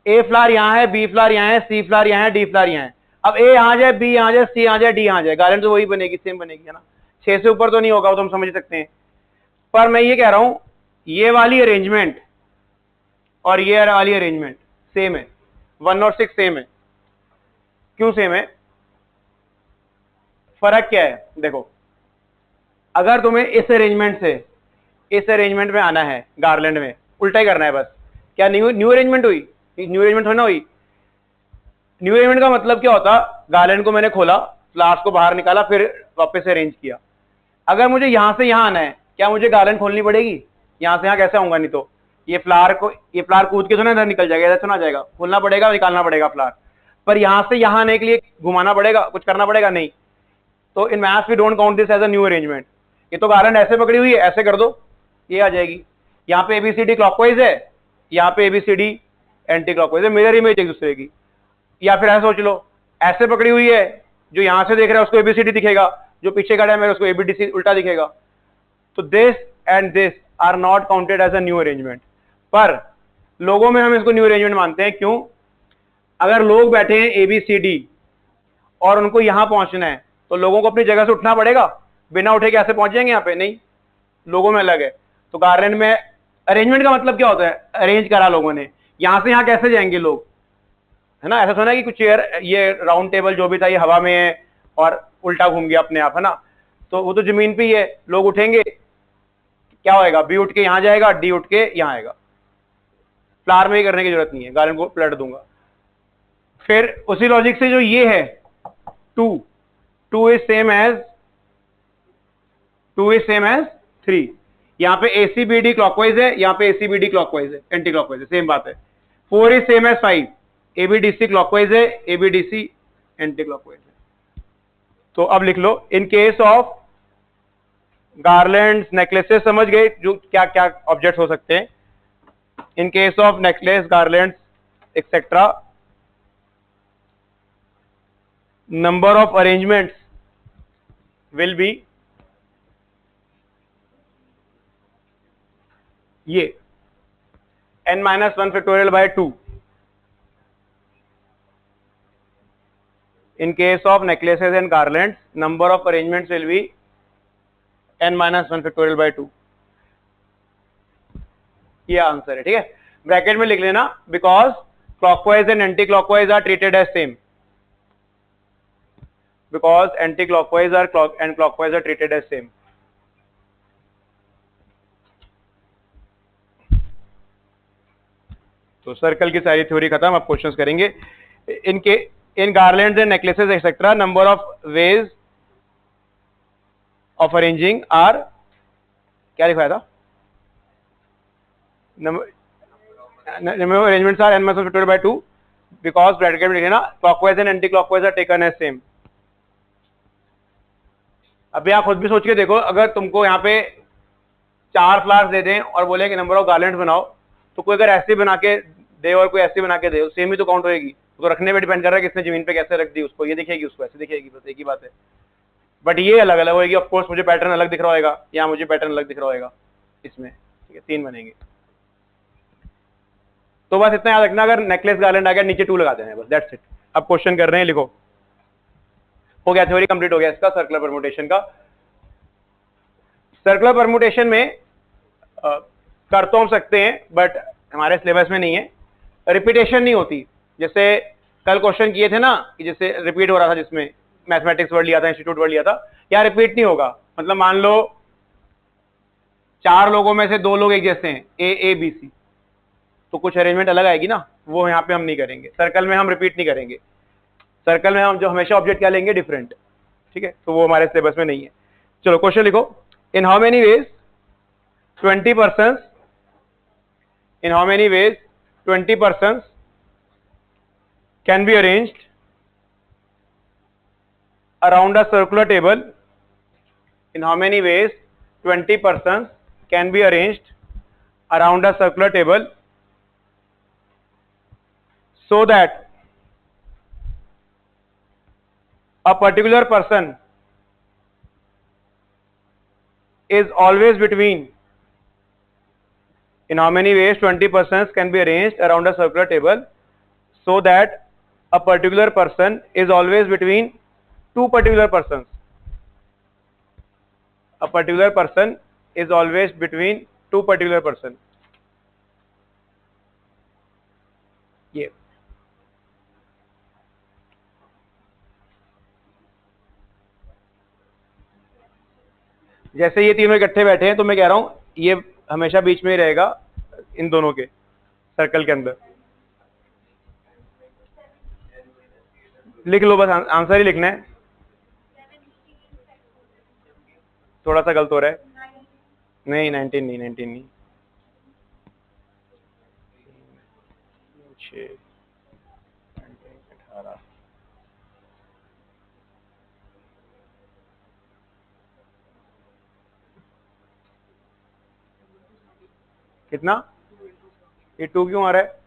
ए फ्लावर यहाँ है, बी फ्लावर यहाँ है, सी फ्लावर यहाँ है, डी फ्लावर यहाँ है। अब ए यहाँ जाए, बी यहाँ जाए, सी यहाँ जाए, डी यहाँ जाए, गार्लैंड तो वही बनेगी, सेम बनेगी, है ना। 6 से ऊपर तो नहीं होगा, वो तो हम समझ सकते हैं। पर मैं ये कह रहा हूं, ये वाली अरेंजमेंट और ये वाली अरेंजमेंट सेम है। 1 और 6 सेम है। क्यों सेम है? फर्क क्या है? देखो, अगर तुम्हें इस अरेंजमेंट से इस अरेंजमेंट में आना है, गार्लैंड में उल्टा ही करना है बस। क्या न्यू अरेंजमेंट हुई? न्यू अरेंजमेंट होना हुई। न्यू अरेंजमेंट का मतलब क्या होता? गार्लैंड को मैंने खोला, फ्लावर्स को बाहर निकाला, फिर वापस से अरेंज किया। अगर मुझे यहां से यहां आना है, क्या मुझे गार्लैंड खोलनी पड़ेगी? यहां से यहां कैसे आऊंगा? नहीं तो ये फ्लावर कूद के तो ना इधर निकल जाएगा, इधर तो ना जाएगा, खोलना पड़ेगा, निकालना पड़ेगा फ्लावर। पर यहां से यहां आने के लिए घुमाना पड़ेगा, कुछ करना पड़ेगा नहीं। तो in maths we don't count this as a new arrangement. ये तो गार्लैंड ऐसे पकड़ी हुई है, ऐसे कर दो, ये आ जाएगी। यहाँ पे एबीसीडी क्लॉकवाइज है, यहाँ पे एबीसीडी एंटी क्लॉकवाइज है, मिरर इमेज एक दूसरे की। या फिर ऐसा सोच लो, ऐसे पकड़ी हुई है, जो यहां से देख रहा है उसको एबीसीडी दिखेगा, जो पीछे खड़ा है मेरे उसको एबीडीसी उल्टा दिखेगा। तो this and this are not counted as a new arrangement. पर लोगों में हम इसको न्यू अरेंजमेंट मानते हैं। क्यों? अगर लोग बैठे हैं एबीसीडी और उनको यहां पहुंचना है, तो लोगों को अपनी जगह से उठना पड़ेगा, बिना उठे कैसे पहुंच जाएंगे यहाँ पे? नहीं, लोगों में अलग है। तो गार्लैंड में अरेंजमेंट का मतलब क्या होता है? अरेंज करा लोगों ने, यहां से यहां कैसे जाएंगे लोग, है ना। ऐसा सुना कि कुछ चेयर, ये राउंड टेबल जो भी था, ये हवा में है और उल्टा घूम गया अपने आप, है ना। तो वो तो जमीन पे ही है, लोग उठेंगे, क्या होएगा? बी उठ के यहां जाएगा, डी उठ के यहां आएगा। फ्लावर में ही करने की जरूरत नहीं है, गार्लैंड को पलट दूंगा। फिर उसी लॉजिक से जो ये है 2, 2 इज सेम एज 3। यहाँ पे एसीबीडी क्लॉकवाइज है, यहाँ पे एसीबीडी क्लॉकवाइज है, एंटी क्लॉकवाइज है, सेम बात है। 4 is same as 5, ABDC clockwise है, एबीडीसी एंटी क्लॉकवाइज है। तो अब लिख लो, in case of garlands, necklaces समझ गए जो क्या क्या ऑब्जेक्ट हो सकते हैं। In case of necklace, garlands etcetera, number of arrangements will be ये n-1 factorial by 2. In case of necklaces and garlands, number of arrangements will be n-1 factorial by 2. ये आंसर है, ठीक है। ब्रैकेट में लिख लेना, because clockwise and anti clockwise are treated as same. Because anti-clockwise and clockwise are treated as same. तो circle की सारी थ्योरी खत्म, अब क्वेश्चंस करेंगे। In garlands and necklaces etcetera, number of ways of arranging are, क्या लिखवाया था? Number of arrangements are n-1 factorial by 2, because bracket में लिखे ना, clockwise and anti clockwise are taken as same. अभी आप खुद भी सोच के देखो, अगर तुमको यहाँ पे 4 फ्लावर्स दे दें और बोले कि नंबर ऑफ गार्लैंड्स बनाओ, तो कोई अगर ऐसे बना के दे और कोई ऐसे बना के दे, सेम ही तो काउंट होएगी। तो रखने पे डिपेंड कर रहा है किसने जमीन पे कैसे रख दी, उसको ये दिखेगी, उसको ऐसे दिखेगी, बस एक ही बात है। बट ये अलग अलग होगी, ऑफ कोर्स मुझे पैटर्न अलग दिख रहा होगा, या मुझे पैटर्न अलग दिख रहा होगा इसमें, ठीक है, 3 बनेंगे। तो बस इतना याद रखना, अगर नेकलेस गार्लैंड आ गया नीचे 2 लगा देना है, बस दैट्स इट। अब क्वेश्चन कर रहे हैं, लिखो। हो गया, थ्योरी कंप्लीट हो गया इसका, सर्कुलर परम्यूटेशन का। सर्कुलर परम्यूटेशन में कर तो हम सकते हैं, बट हमारे सिलेबस में नहीं है, रिपीटेशन नहीं होती। जैसे कल क्वेश्चन किए थे ना, कि जैसे रिपीट हो रहा था, जिसमें मैथमेटिक्स वर्ड लिया था, इंस्टीट्यूट वर्ड लिया था, या रिपीट नहीं होगा। मतलब मान लो 4 लोगों में से 2 लोग एक जैसे हैं, ए बी सी, तो कुछ अरेंजमेंट अलग आएगी ना, वो यहाँ पे हम नहीं करेंगे। सर्कल में हम रिपीट नहीं करेंगे, सर्कल में हम जो हमेशा ऑब्जेक्ट क्या लेंगे, डिफरेंट, ठीक है, तो वो हमारे सिलेबस में नहीं है। चलो क्वेश्चन लिखो। इन how many veg 20 persons, in how many ways 20 persons can be arranged around a circular table? In how many ways 20 persons can be arranged around a circular table so that a particular person is always between, in how many ways 20 persons can be arranged around a circular table so that a particular person is always between 2 particular persons? A particular person is always between 2 particular person. ये जैसे ये तीनों इकट्ठे बैठे हैं, तो मैं कह रहा हूं ये हमेशा बीच में ही रहेगा इन दोनों के सर्कल के अंदर। लिख लो, बस आंसर ही लिखना है। थोड़ा सा गलत हो रहा है। नहीं 19 नहीं, 19 नहीं, 6 18 कितना? ये 2 क्यों आ रहा है?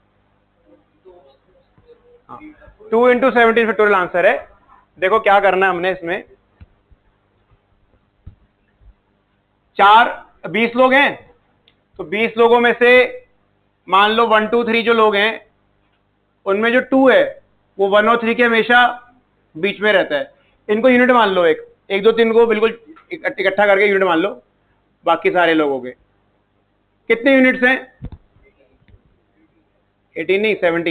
हाँ, 2 इंटू 17 फैक्टोरियल आंसर है। देखो क्या करना है हमने इसमें, 20 लोग हैं, तो 20 लोगों में से मान लो 1 2 3 जो लोग हैं, उनमें जो 2 है वो 1 और 3 के हमेशा बीच में रहता है। इनको यूनिट मान लो, एक 1 2 3 को बिल्कुल इकट्ठा करके यूनिट मान लो। बाकी सारे लोगों के कितने यूनिट्स हैं? 18 नहीं, 17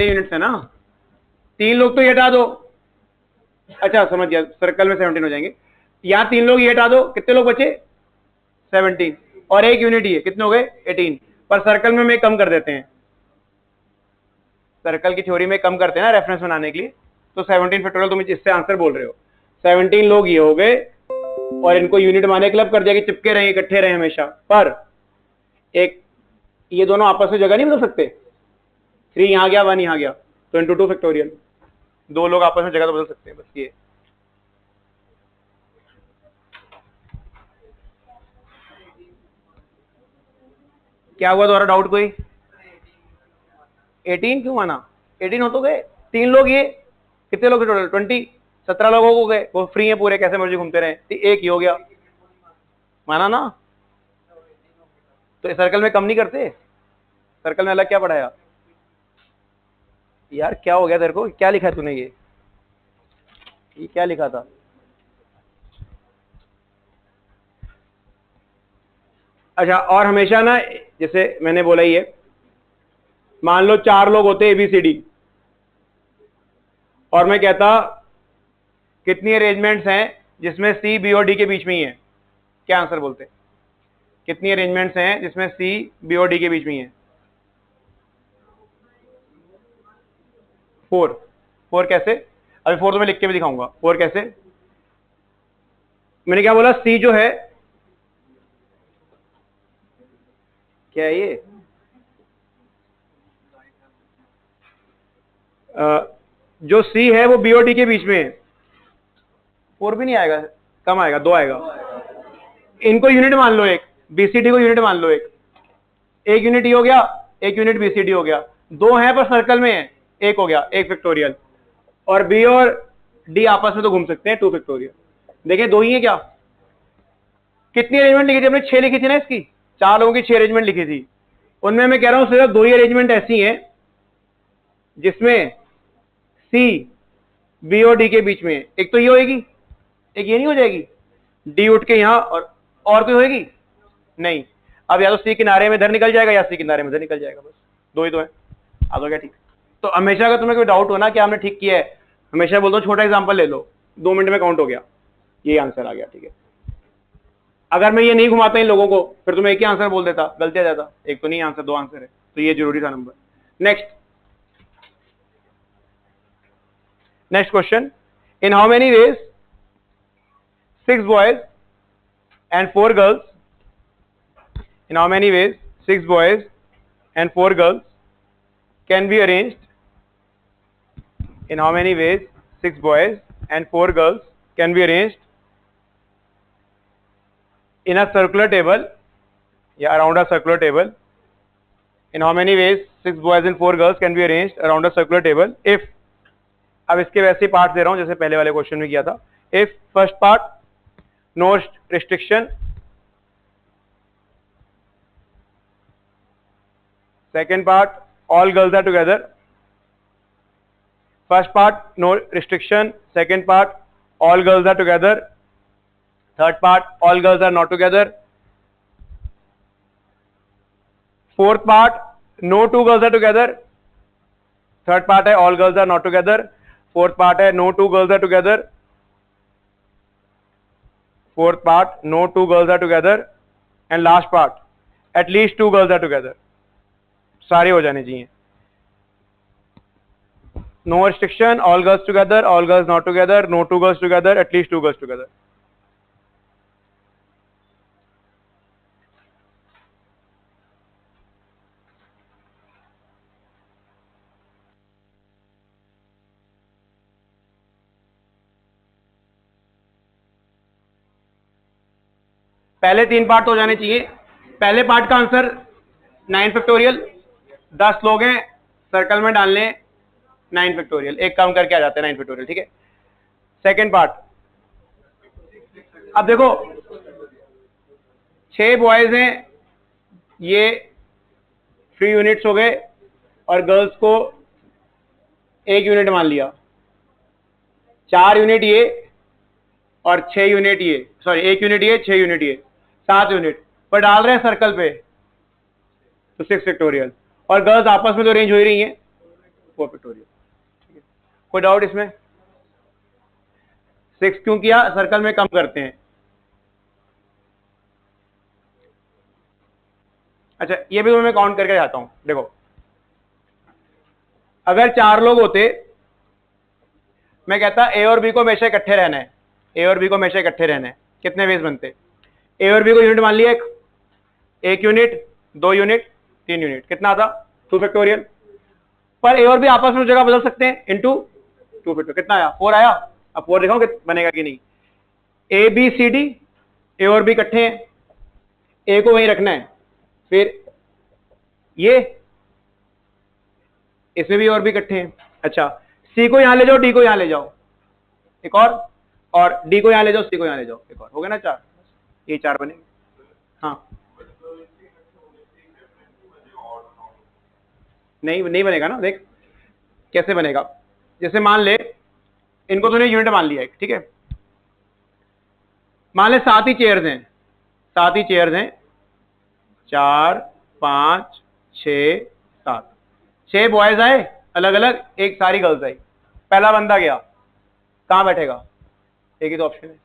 यूनिट्स है ना। 3 लोग तो ये हटा दो, अच्छा समझ गया, सर्कल में 17 हो जाएंगे। यहाँ 3 लोग ये हटा दो, कितने लोग बचे? 17, और 1 यूनिट ये, कितने हो गए? 18। पर सर्कल में हम कम कर देते हैं, सर्कल की थ्योरी में कम करते हैं ना रेफरेंस बनाने के लिए, तो 17 फैक्टोरियल तुम इससे आंसर बोल रहे हो। 17 लोग ये हो गए, और इनको यूनिट माने क्लब कर दिया कि चिपके रहे, इकट्ठे रहे हमेशा। पर एक ये दोनों आपस में जगह नहीं बदल सकते, 3 यहां गया 1 यहां गया, तो इंटू 2 फैक्टोरियल, 2 लोग आपस में जगह तो बदल सकते हैं, बस ये। क्या हुआ, दोबारा डाउट कोई? 18 क्यों माना? 18 हो तो गए, 3 लोग ये, कितने लोग टोटल? 20, 17 लोग हो गए, वो फ्री है पूरे, कैसे मर्जी घूमते रहे, तो 1 ही हो गया, माना ना। तो सर्कल में कम नहीं करते, सर्कल में अलग क्या पढ़ाया यार? क्या हो गया तेरे को, क्या लिखा है तूने? ये क्या लिखा था? अच्छा, और हमेशा ना, जैसे मैंने बोला ही है, मान लो 4 लोग होते ABCD, और मैं कहता कितनी अरेंजमेंट्स हैं जिसमें C B और D के बीच में ही है? क्या आंसर बोलते? कितनी अरेंजमेंट्स हैं जिसमें C B और D के बीच में ही है? 4। 4 कैसे? अभी 4 तो मैं लिख के भी दिखाऊंगा। 4 कैसे? मैंने क्या बोला, C जो है, क्या है ये? जो C है वो B और D के बीच में है, 4 भी नहीं आएगा, कम आएगा, 2 आएगा। इनको यूनिट मान लो, एक बीसीडी को यूनिट मान लो, एक यूनिट ये हो गया, एक यूनिट बीसीडी हो गया, 2 है पर सर्कल में है, एक हो गया, 1 फैक्टोरियल। और बी और डी आपस में तो घूम सकते हैं, 2 फैक्टोरियल। देखिए 2 ही है क्या? कितनी अरेंजमेंट लिखी थी हमने? 6 लिखी थी ना इसकी, 4 लोगों की 6 अरेंजमेंट लिखी थी। उनमें मैं कह रहा हूं सिर्फ 2 ही अरेंजमेंट ऐसी हैं जिसमें सी बी और डी के बीच में है। एक तो ये होएगी, एक ये नहीं हो जाएगी, डी उठ के यहां, और कोई होएगी नहीं। अब या तो सी किनारे में इधर निकल जाएगा या सी किनारे में इधर निकल जाएगा, बस 2 ही तो है। आ तो क्या ठीक। तो हमेशा अगर तुम्हें कोई डाउट हो ना कि आपने ठीक किया है, हमेशा बोलता हूं छोटा एग्जांपल ले लो, 2 मिनट में काउंट हो गया, ये आंसर आ गया, ठीक है। अगर मैं ये नहीं घुमाता इन लोगों को, फिर तुम्हें एक ही आंसर बोल देता, गलती आ जाता, एक तो नहीं आंसर, 2 आंसर है, तो ये जरूरी था number. Next question, in how many ways 6 boys and 4 girls, in how many ways 6 boys and 4 girls can be arranged, in how many ways 6 boys and 4 girls can be arranged in a circular table, yeah, around a circular table, in how many ways 6 boys and 4 girls can be arranged around a circular table if, अब इसके वैसे part दे रहा हूं जैसे पहले वाले question में किया था। if first part no restriction, second part all girls are together, first part no restriction, second part all girls are together, third part all girls are not together, fourth part no 2 girls are together, third part है all girls are not together, fourth part है no 2 girls are together, fourth part no 2 girls are together, and last part at least 2 girls are together। सारे हो जाने चाहिए। No restriction, all girls together, all girls not together, no 2 girls together, at least 2 girls together. पहले 3 part हो जाने चाहिए। पहले part का आंसर 9 फैक्टोरियल, 10 लोग हैं, सर्कल में डालने 9 फैक्टोरियल, एक काम करके आ जाते हैं 9 फैक्टोरियल, ठीक है। सेकंड पार्ट, अब देखो 6 बॉयज हैं, ये 3 यूनिट्स हो गए, और गर्ल्स को 1 यूनिट मान लिया, 4 यूनिट ये और 6 यूनिट ये, सॉरी 1 यूनिट ये, 6 यूनिट ये, 7 यूनिट पर डाल रहे हैं सर्कल पे, तो 6 फैक्टोरियल। और गर्ल्स आपस में तो रेंज हो ही रही हैं, 4 फैक्टोरियल। कोई डाउट इसमें? 6 क्यों किया? सर्कल में कम करते हैं। अच्छा, ये भी मैं काउंट करके जाता हूं। देखो, अगर 4 लोग होते, मैं कहता ए और बी को हमेशा इकट्ठे रहना है, ए और बी को हमेशा इकट्ठे रहना है, कितने वेज बनते? ए और बी को यूनिट मान लिया, एक यूनिट, 2 यूनिट, 3 यूनिट, कितना आता? 2 फैक्टोरियल। पर ए और बी आपस में जगह बदल सकते हैं, इनटू 2 फैक्टोरियल, कितना आया? 4 आया। अब 4 दिखाओ कि बनेगा कि नहीं। ए बी सी डी, ए और बी इकट्ठे हैं, ए को वहीं रखना है, फिर ये इसमें भी और भी इकट्ठे हैं। अच्छा, सी को यहां ले जाओ, डी को यहां ले जाओ, एक और डी को यहां ले जाओ, सी को यहां ले जाओ, एक और, हो गया ना 4, ये 4 बनेंगे। हाँ, नहीं बनेगा ना, देख कैसे बनेगा। जैसे मान ले इनको तूने यूनिट मान लिया, ठीक है, मान ले 7 ही चेयर्स हैं, 7 ही चेयर्स हैं, 4 5 6 7, 6 बॉयज आए अलग अलग, एक सारी गर्ल्स आई। पहला बंदा गया, कहां बैठेगा? एक ही तो ऑप्शन है,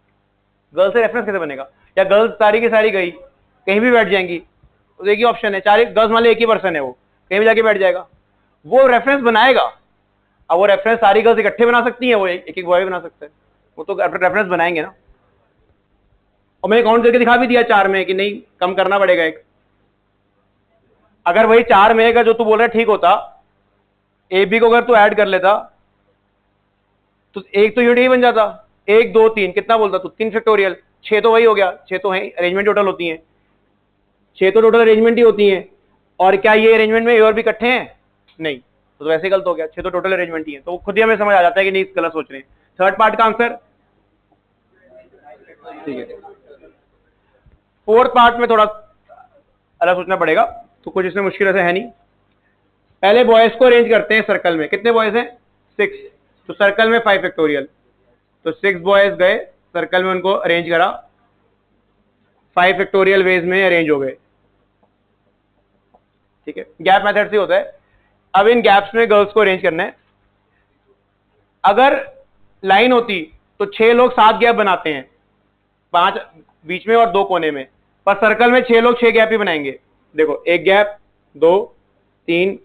गर्ल्स से रेफरेंस कैसे बनेगा? या गर्ल्स सारी की सारी गई, कहीं भी बैठ जाएंगी, तो एक ही ऑप्शन है, 4 गर्ल्स मान ले, एक ही पर्सन है, वो कहीं भी जाके बैठ जाएगा, वो रेफरेंस बनाएगा। अब वो रेफरेंस सारी गर्ल्स इकट्ठे बना सकती है, वो एक एक बॉय बना सकते हैं, वो तो रेफरेंस बनाएंगे ना। और मैंने काउंट करके दिखा भी दिया 4 में कि नहीं, कम करना पड़ेगा एक। अगर वही 4 में का जो तू बोल रहा है ठीक होता, ए बी को अगर तू ऐड कर लेता तो एक तो यूनिट ही बन जाता, 1 2 3 कितना बोलता तू? 3 फैक्टोरियल, 6 तो वही हो गया, 6 तो है अरेंजमेंट टोटल होती हैं, 6 तो टोटल अरेंजमेंट ही होती हैं। और क्या ये अरेंजमेंट में ए और बी इकट्ठे हैं? नहीं, तो वैसे गलत हो गया, 6 तो टोटल अरेंजमेंट ही है, तो खुद ही हमें समझ आ जाता है कि नहीं गलत सोच रहे हैं। थर्ड पार्ट का आंसर ठीक है। फोर्थ पार्ट में थोड़ा अलग सोचना पड़ेगा, तो कुछ इसमें मुश्किल से है नहीं। पहले बॉयज को अरेंज करते हैं सर्कल में, कितने बॉयज हैं? 6, तो सर्कल में 5 फैक्टोरियल, तो 6 बॉयज गए सर्कल में, उनको अरेंज करा, 5 फैक्टोरियल वेज में अरेंज हो गए, ठीक है। गैप मेथड से होता है। अब इन गैप्स में गर्ल्स को अरेंज करना है। अगर लाइन होती तो 6 लोग 7 गैप बनाते हैं, 5 बीच में और 2 कोने में, पर सर्कल में 6 लोग 6 गैप ही बनाएंगे। देखो 1 गैप, 2 3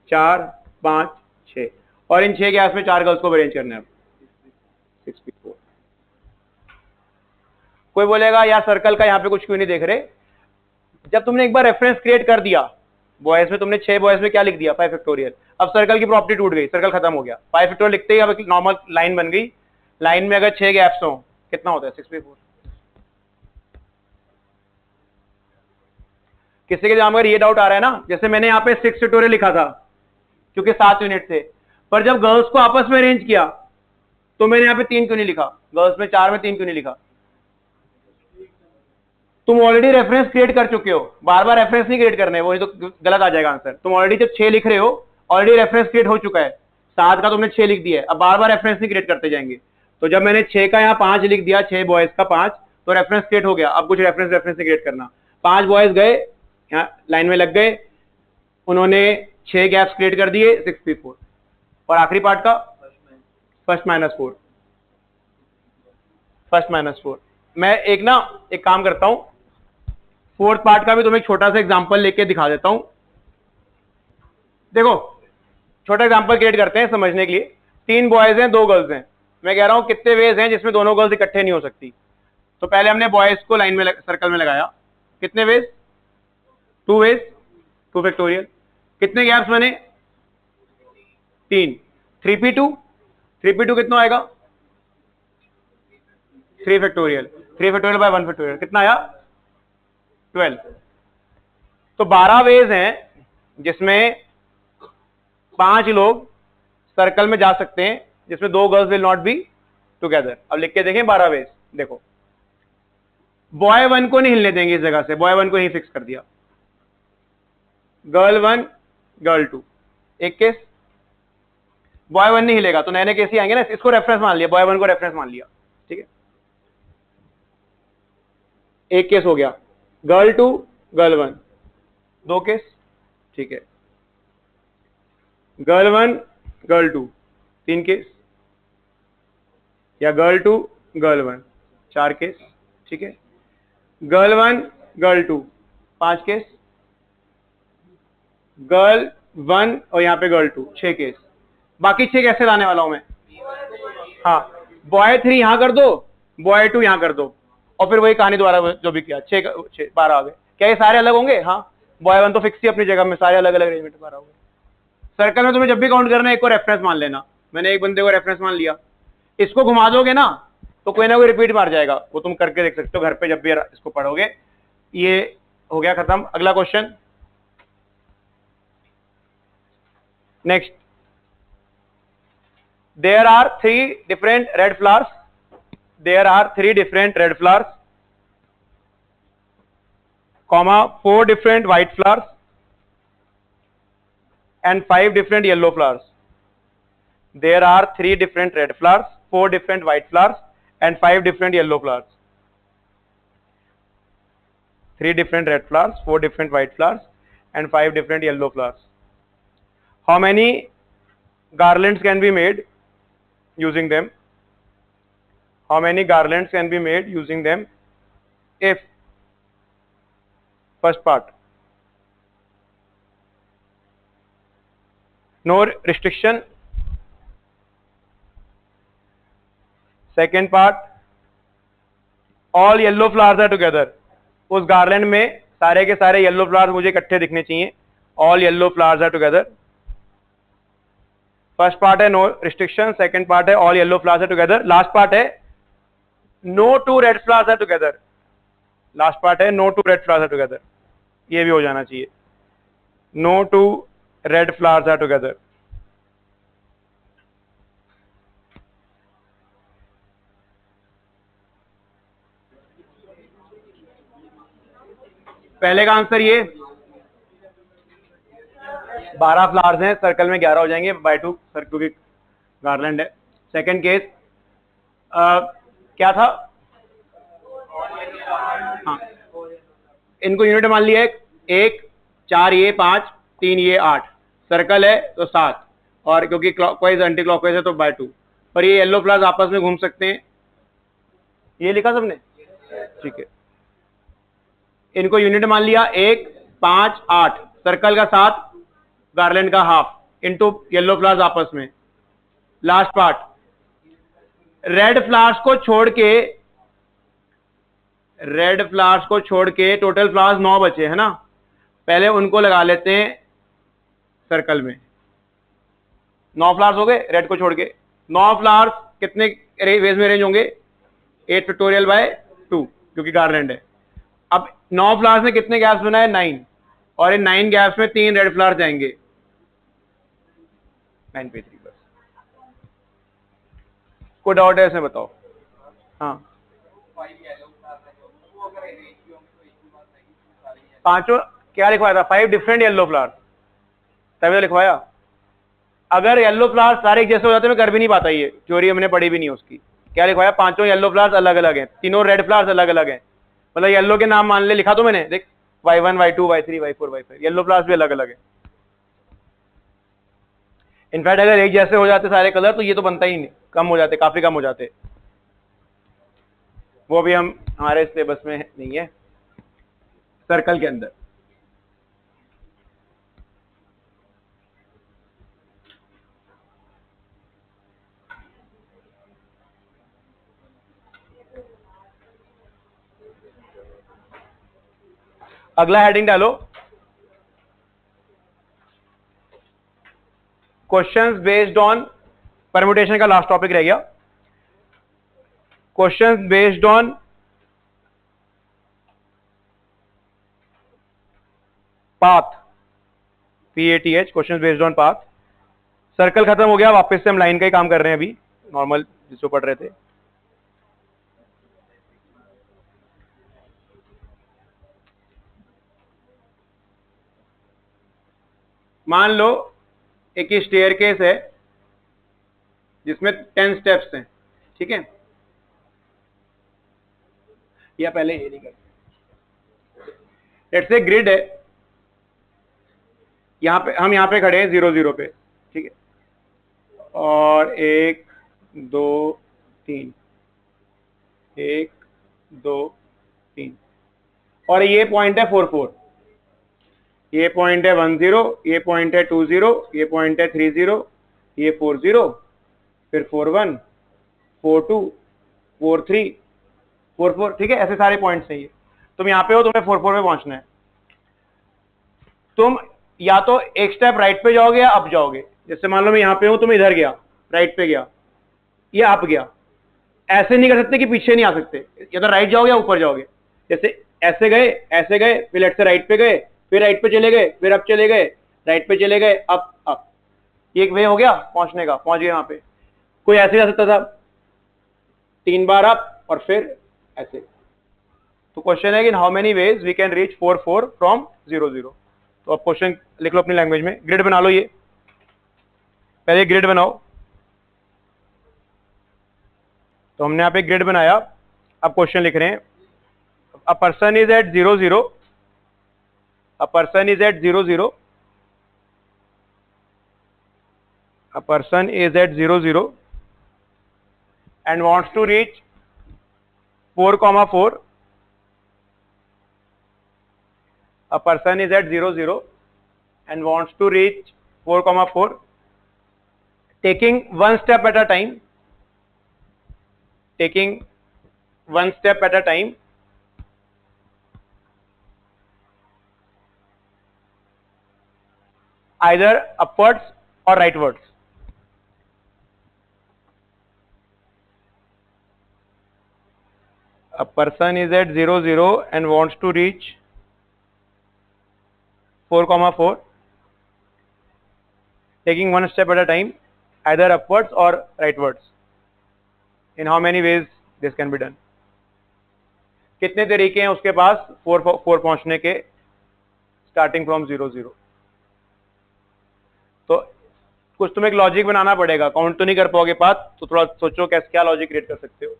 4 5 6, और इन 6 गैप्स में 4 गर्ल्स को अरेंज करना है। 64। कोई बोलेगा यार सर्कल का यहाँ पे कुछ क्यों नहीं देख रहे? जब तुमने एक बार रेफरेंस क्रिएट कर दिया बॉयज में, तुमने 6 बॉयज में क्या लिख दिया? 5 फैक्टोरियल। अब सर्कल की प्रॉपर्टी टूट गई, सर्कल खत्म हो गया, 5 फैक्टोरियल लिखते ही अब एक नॉर्मल लाइन बन गई। लाइन में अगर 6 गैप्स हो कितना होता है? 64। किसी के दिमाग में ये डाउट आ रहा है ना, जैसे मैंने यहाँ पे 6 फैक्टोरियल लिखा था क्योंकि 7 यूनिट थे, पर जब गर्ल्स को आपस में अरेंज किया तो मैंने यहाँ पे 3 क्यों नहीं लिखा? गर्ल्स में 4 में 3 क्यों नहीं लिखा? तुम ऑलरेडी रेफरेंस क्रिएट कर चुके हो, बार बार रेफरेंस नहीं क्रिएट करने, वो तो गलत आ जाएगा आंसर। तुम ऑलरेडी जब 6 लिख रहे हो, ऑलरेडी रेफरेंस क्रिएट हो चुका है, 7 का तुमने 6 लिख दिया है, अब बार बार रेफरेंस नहीं क्रिएट करते जाएंगे। तो जब मैंने 6 का यहाँ 5 लिख दिया, 6 बॉयज का 5, तो रेफरेंस क्रिएट हो गया। अब कुछ रेफरेंस नहीं क्रिएट करना। 5 बॉयज गए यहाँ लाइन में लग गए, उन्होंने 6 गैप्स क्रिएट कर दिए, 64। और आखिरी पार्ट का फर्स्ट माइनस 4। मैं एक काम करता हूं, फोर्थ पार्ट का भी तुम्हें एक छोटा सा एग्जांपल लेके दिखा देता हूं। देखो छोटा एग्जांपल क्रिएट करते हैं समझने के लिए। 3 बॉयज हैं, 2 गर्ल्स हैं। मैं कह रहा हूं कितने वेज हैं जिसमें दोनों गर्ल्स इकट्ठे नहीं हो सकती। तो पहले हमने बॉयज को लाइन में सर्कल में लगाया, कितने वेज? 2 ways, 2 factorial. कितने गैप्स बने? 3। 3p2 कितना आएगा? 3 फैक्टोरियल। 3 फैक्टोरियल बाय 1 फैक्टोरियल कितना आया? 12। तो 12 वेज हैं जिसमें 5 लोग सर्कल में जा सकते हैं, जिसमें 2 girls will not be together. अब लिख के देखें 12 वेज। देखो बॉय 1 को नहीं हिलने देंगे इस जगह से, बॉय 1 को ही फिक्स कर दिया। गर्ल 1 गर्ल 2 एक केस, बॉय 1 नहीं हिलेगा तो नए नए केस ही आएंगे ना, इसको रेफरेंस मान लिया, बॉय 1 को रेफरेंस मान लिया, ठीक है। एक केस हो गया। गर्ल 2 गर्ल 1 2 केस, ठीक है। गर्ल 1 गर्ल 2 3 केस, या गर्ल 2 गर्ल 1 4 केस, ठीक है। गर्ल 1 गर्ल 2 5 केस, गर्ल 1 और यहां पे गर्ल 2 6 केस। बाकी 6 कैसे लाने वाला हूं मैं? हाँ, बॉय 3 यहां कर दो, बॉय 2 यहां कर दो, और फिर वही कहानी दोबारा जो भी किया, 6 12 आ गए। क्या ये सारे अलग होंगे? हाँ, बॉय 1 तो फिक्स ही अपनी जगह में, सारे अलग अलग अरेंजमेंट 12 हो गए। सर्कल में तुम्हें जब भी काउंट करना है एक को रेफरेंस मान लेना। मैंने एक बंदे को रेफरेंस मान लिया, इसको घुमा दोगे ना तो कोई ना कोई रिपीट मार जाएगा, वो तुम करके देख सकते हो घर पे जब भी इसको पढ़ोगे। ये हो गया खत्म। अगला question, next. There are 3 different red flowers, there are 3 different red flowers, comma 4 different white flowers and 5 different yellow flowers. There are 3 different red flowers, 4 different white flowers and 5 different yellow flowers. 3 different red flowers, 4 different white flowers and 5 different yellow flowers. How many garlands can be made using them? How many garlands can be made using them if, first part, no restriction, second part, all yellow flowers are together. उस garland में सारे के सारे yellow flowers मुझे इकट्ठे दिखने चाहिए, all yellow flowers are together. First part है नो रिस्ट्रिक्शन, सेकंड पार्ट है all yellow flowers are together, last part है no two red flowers are together, last part है no two red flowers are together, ये भी हो जाना चाहिए, no two red flowers are together. पहले का आंसर ये 12 फ्लावर्स हैं, सर्कल में 11 हो जाएंगे बाय 2 सर, क्योंकि गार्लैंड है। सेकंड केस क्या था, हाँ इनको यूनिट मान लिया, एक 4 ये 5 3 ये 8, सर्कल है तो 7, और क्योंकि क्लॉकवाइज एंटी क्लॉकवाइज है तो बाय 2, पर ये येलो फ्लावर्स आपस में घूम सकते हैं, ये लिखा सबने, ठीक है। इनको यूनिट मान लिया, 1 5 8, सर्कल का 7, गार्लैंड का हाफ, इनटू येलो फ्लावर्स आपस में। लास्ट पार्ट, रेड फ्लावर्स को छोड़ के टोटल फ्लावर्स 9 बचे है ना, पहले उनको लगा लेते हैं सर्कल में। 9 फ्लावर्स हो गए रेड को छोड़ के, 9 फ्लावर्स कितने वेज में अरेंज होंगे, 8 फैक्टोरियल बाय 2, क्योंकि गार्लैंड है। अब 9 फ्लावर्स में कितने गैप्स बनाए, 9, और इन 9 गैप्स में 3 रेड फ्लावर्स जाएंगे, 9 पे 3 बस। कोई डाउट है इसमें बताओ? हाँ, पांचों क्या लिखवाया था, 5 डिफरेंट येलो फ्लावर्स, तभी तो लिखवाया। अगर येलो फ्लावर्स सारे एक जैसे हो जाते मैं कर भी नहीं पाता, ये थ्योरी हमने पढ़ी भी नहीं उसकी। क्या लिखवाया, पांचों येलो फ्लावर्स अलग अलग हैं, तीनों रेड फ्लावर्स अलग अलग हैं, मतलब येलो के नाम मान ले, लिखा तो मैंने देख, y1 y2 y3 y4 y5, yellow flowers भी अलग अलग है। इनफैक्ट अगर एक जैसे हो जाते सारे कलर तो ये तो बनता ही नहीं, कम हो जाते, काफी कम हो जाते, वो भी हम हमारे सिलेबस में नहीं है सर्कल के अंदर। अगला हेडिंग डालो, क्वेश्चंस बेस्ड ऑन परम्यूटेशन का लास्ट टॉपिक रह गया, questions based on path, PATH, questions based on path. Circle खत्म हो गया, वापस से हम लाइन का ही काम कर रहे हैं अभी, नॉर्मल जिसको पढ़ रहे थे। मान लो एक स्टेयरकेस है जिसमें 10 स्टेप्स हैं, ठीक है, या पहले ये नहीं करते, लेट्स से ग्रिड है, यहां पे हम यहां पे खड़े हैं 0 0 पे, ठीक है, और 1 2 3, 1 2 3, और ये पॉइंट है 4 4, ये पॉइंट है 1 0, ये पॉइंट है 2 0, ये पॉइंट है 3 0, ये 4 0, फिर 4 1, 4 2, 4 3, 4 4, ठीक है, ऐसे सारे पॉइंट्स हैं ये। तुम यहाँ पे हो, तुम्हें 4 4 पे पहुंचना है, तुम या तो एक स्टेप राइट पे जाओगे या अप जाओगे, जैसे मान लो मैं यहाँ पे हूं, तुम इधर गया, राइट पे गया, ये अप गया, ऐसे नहीं कर सकते कि पीछे नहीं आ सकते, या तो राइट जाओगे या ऊपर जाओगे, जैसे ऐसे गए फिर लेफ्ट से राइट पे गए, फिर राइट पे चले गए, फिर अप चले गए, राइट पे चले गए, अप अप, ये एक वे हो गया पहुंचने का, पहुंच गए यहाँ पे। कोई ऐसे जा सकता था 3 बार अप और फिर ऐसे। तो क्वेश्चन है कि how many ways we can reach 4 4 from 0 0। तो अब क्वेश्चन लिख लो अपनी लैंग्वेज में, ग्रिड बना लो, ये पहले ग्रिड बनाओ, तो हमने यहाँ पे ग्रिड बनाया, अब क्वेश्चन लिख रहे हैं, a person is at 0 0, a person is at 0 0, a person is at 0 0 and wants to reach 4 4, a person is at 0 0 and wants to reach 4 4, taking one step at a time, taking one step at a time, either upwards or rightwards. A person is at 0 0 and wants to reach 4, 4, taking one step at a time, either upwards or rightwards. In how many ways this can be done? कितने तरीके हैं उसके पास 4 पहुंचने के, starting from 0 0. तो कुछ तुम्हें एक लॉजिक बनाना पड़ेगा, काउंट तो नहीं कर पाओगे पाथ, तो थोड़ा सोचो कैसे क्या लॉजिक क्रिएट कर सकते हो.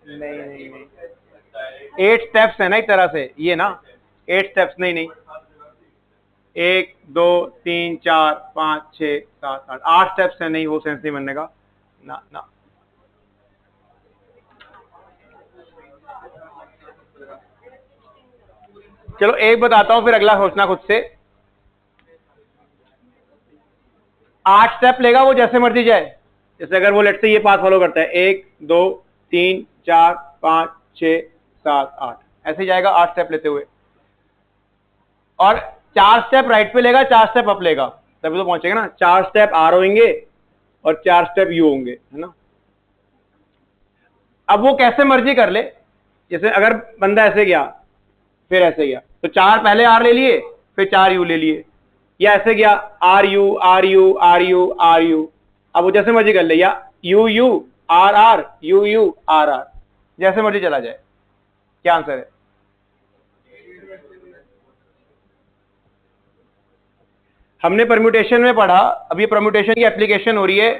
नहीं 8 स्टेप्स है ना एक तरह से, ये ना 8 स्टेप्स. नहीं 1 2 3 4 5 6 7 8 8 स्टेप्स है. नहीं, वो सेंस नहीं बनने का ना. चलो एक बताता हूं, फिर अगला सोचना खुद से. 8 स्टेप लेगा वो, जैसे मर्जी जाए. जैसे अगर वो लेट से ये पाथ फॉलो करता है 1 2 3 4 5 6 7 8, ऐसे जाएगा 8 स्टेप लेते हुए. और 4 स्टेप राइट पे लेगा, 4 स्टेप अप लेगा, तभी तो पहुंचेगा ना. 4 स्टेप आर होंगे और 4 स्टेप यू होंगे, है ना. अब वो कैसे मर्जी कर ले. जैसे अगर बंदा ऐसे गया फिर ऐसे गया, तो 4 पहले आर ले लिए, फिर 4 यू ले लिए, या ऐसे गया R U R U R U R U. अब वो जैसे मर्जी कर ले, या U U R R U U R R, जैसे मर्जी चला जाए. क्या आंसर है? हमने परम्यूटेशन में पढ़ा, अभी परम्यूटेशन की एप्लीकेशन हो रही है.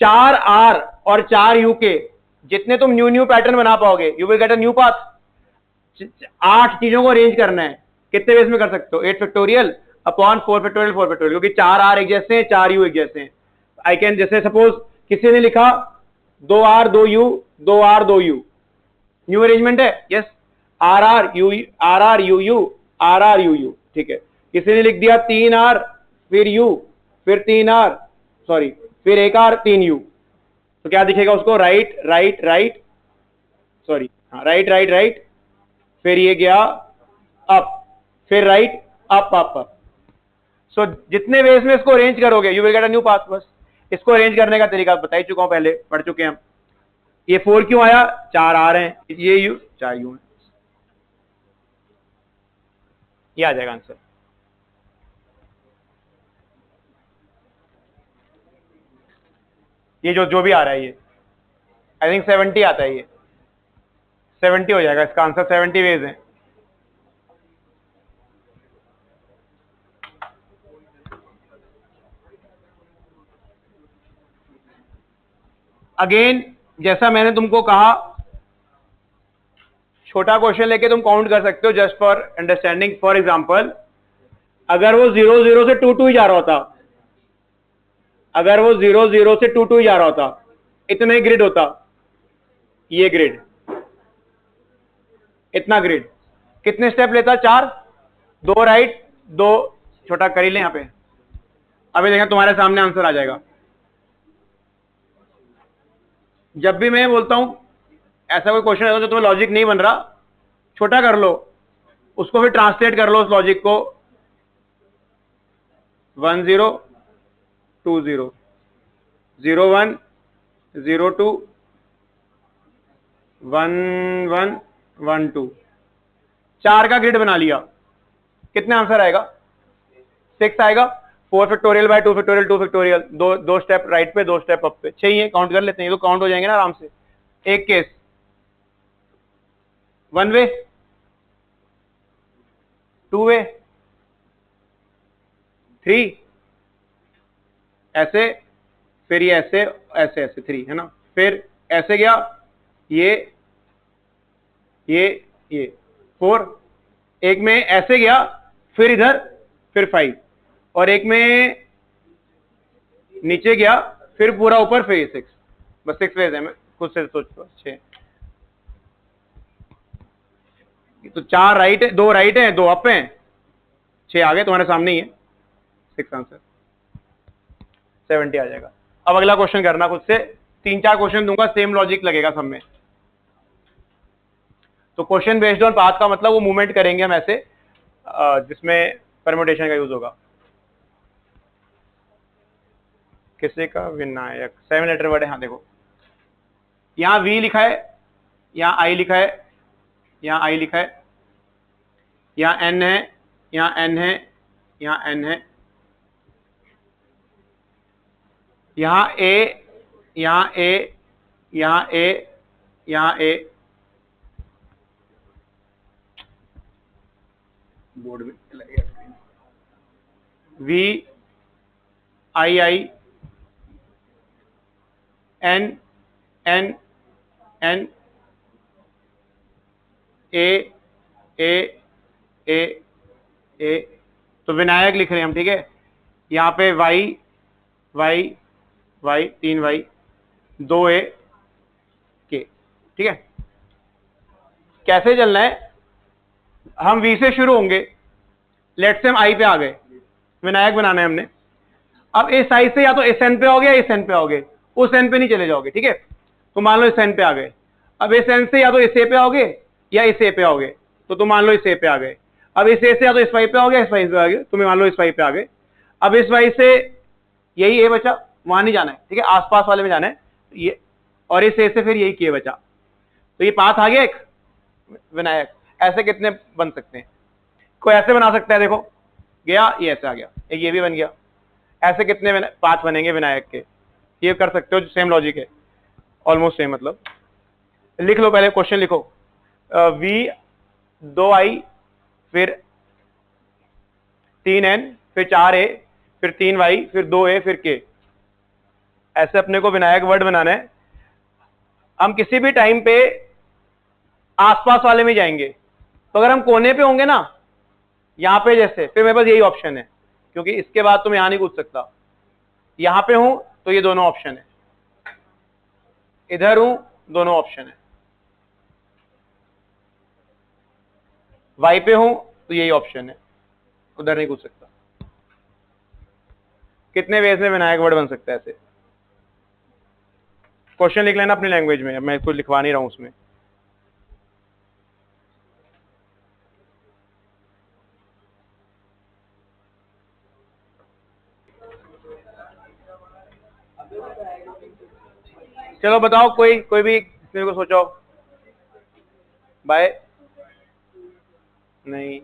4 आर और 4 यू के जितने तुम न्यू पैटर्न बना पाओगे, you will get a new path. 8 चीजों को अरेंज करना है. कितने वेज में कर सकते हो? 8 फैक्टोरियल अपॉन 4 फैक्टोरियल 4 फैक्टोरियल, क्योंकि 4 आर एक जैसे हैं, 4 यू एक जैसे हैं. आई कैन, जैसे सपोज किसी ने लिखा 2 R 2 U 2 R 2 U, new arrangement है. Yes, R R U U R R U U, ठीक है. किसी ने लिख दिया 3 आर फिर यू फिर 3 आर, सॉरी फिर 1 आर 3 यू, तो क्या दिखेगा उसको? Right right right, sorry right right right, फिर ये गया अप, फिर राइट अप अप अप. सो जितने वेज में इसको अरेंज करोगे you will get a new path. बस इसको अरेंज करने का तरीका बता ही चुका हूं, पहले पढ़ चुके हैं हम. ये 4 क्यों आया? 4 आ रहे हैं, ये यू 4 यू है, ये आ जाएगा आंसर. ये जो भी आ रहा है, ये आई थिंक 70 आता है, ये 70 हो जाएगा इसका आंसर. 70 वेज हैं. अगेन जैसा मैंने तुमको कहा, छोटा क्वेश्चन लेके तुम काउंट कर सकते हो just for understanding. For example, अगर वो 0 0 से 2 2 ही जा रहा होता, अगर वो 0 0 से 2 2 ही जा रहा होता, इतना ही ग्रिड होता, ये ग्रिड, इतना ग्रिड, कितने स्टेप लेता? 4. 2 राइट 2, छोटा कर ही ले यहां पे. अभी देखा तुम्हारे सामने आंसर आ जाएगा. जब भी मैं बोलता हूं ऐसा कोई क्वेश्चन है जो तुम्हें लॉजिक नहीं बन रहा, छोटा कर लो उसको, फिर ट्रांसलेट कर लो उस लॉजिक को. 1 0 2 0 0 1 0 2 1 1 1 2, 4 का ग्रिड बना लिया. कितने आंसर आएगा? 6 आएगा. 4 फैक्टोरियल बाय 2 फैक्टोरियल 2 फैक्टोरियल, दो स्टेप राइट पे 2 स्टेप अप पे, 6 ही है, काउंट कर लेते हैं, तो काउंट हो जाएंगे ना आराम से. एक केस 1 वे, 2 वे, 3 ऐसे, फिर ये ऐसे ऐसे ऐसे 3, है ना. फिर ऐसे गया, ये 4, एक में ऐसे गया, फिर इधर, फिर 5, और एक में नीचे गया, फिर पूरा ऊपर, फिर 6. बस 6 वेज है. मैं खुद से सोच 6, तो 4 राइट है, 2 राइट है 2 अप हैं, 6 आ गए तुम्हारे सामने ही है. 6 आंसर 70 आ जाएगा. अब अगला क्वेश्चन करना खुद से. 3-4 क्वेश्चन दूंगा, सेम लॉजिक लगेगा सब में. तो क्वेश्चन बेस्ड ऑन पाथ का मतलब वो मूवमेंट करेंगे हम ऐसे जिसमें परम्यूटेशन का यूज होगा. किसी का विनायक, 7 लेटर वर्ड है। हाँ देखो, यहाँ वी लिखा है, यहाँ आई लिखा है, यहाँ आई लिखा है, यहाँ एन है, यहाँ एन है, यहाँ एन है, यहाँ ए, यहाँ ए, यहाँ ए, यहाँ ए, बोर्ड में लगेगा screen, V I I, N N N, A A A A, तो विनायक लिख रहे हैं हम, ठीक है। यहाँ पे वाई वाई वाई, 3 वाई, 2 ए के, ठीक है। कैसे चलना है, हम वी से शुरू होंगे, लेट से हम आई पे आ गए, विनायक बनाना है हमने। अब इस आई से या तो इस एन पे आओगे या इस एन पे आओगे, उस एन पे नहीं चले जाओगे, ठीक है। तो मान लो इस एन पे आ गए, अब इस एन से या तो इस ए पे आओगे या इस ए पे आओगे, तो तुम मान लो इस ए पे आ गए। अब इस ए से या तो इस वाई पे आओगे, इस वाई पे आ गए, तुम्हें मान लो इस वाई पे आ गए। अब इस वाई से यही ए बचा, वहां नहीं जाना है, ठीक है, आसपास वाले में जाना है ये, और इस ए से फिर यही के बचा, तो ये पाथ आ गया एक विनायक। ऐसे कितने बन सकते हैं, कोई ऐसे बना सकता है, देखो गया, ये ऐसे आ गया, एक ये भी बन गया। ऐसे कितने पाथ बनेंगे विनायक के, ये कर सकते हो, सेम लॉजिक है, ऑलमोस्ट सेम। मतलब लिख लो, पहले क्वेश्चन लिखो, वी 2 आई, फिर 3 एन, फिर 4 ए, फिर 3 वाई, फिर 2 ए, फिर के। ऐसे अपने को विनायक वर्ड बनाना है। हम किसी भी टाइम पे आसपास वाले में जाएंगे, तो अगर हम कोने पे होंगे ना, यहां पे जैसे, फिर मेरे पास यही ऑप्शन है, क्योंकि इसके बाद तुम यहां नहीं कूद सकता। यहां पे हूं तो ये दोनों ऑप्शन है, इधर हूं दोनों ऑप्शन है, वाई पे हूं तो यही ऑप्शन है, उधर नहीं कूद सकता। कितने वेज में विनायक वर्ड बन सकता है ऐसे। क्वेश्चन लिख लेना अपनी लैंग्वेज में, मैं कुछ लिखवा नहीं रहा हूं उसमें। चलो बताओ, कोई भी मेरे को सोचो। बाय, नहीं,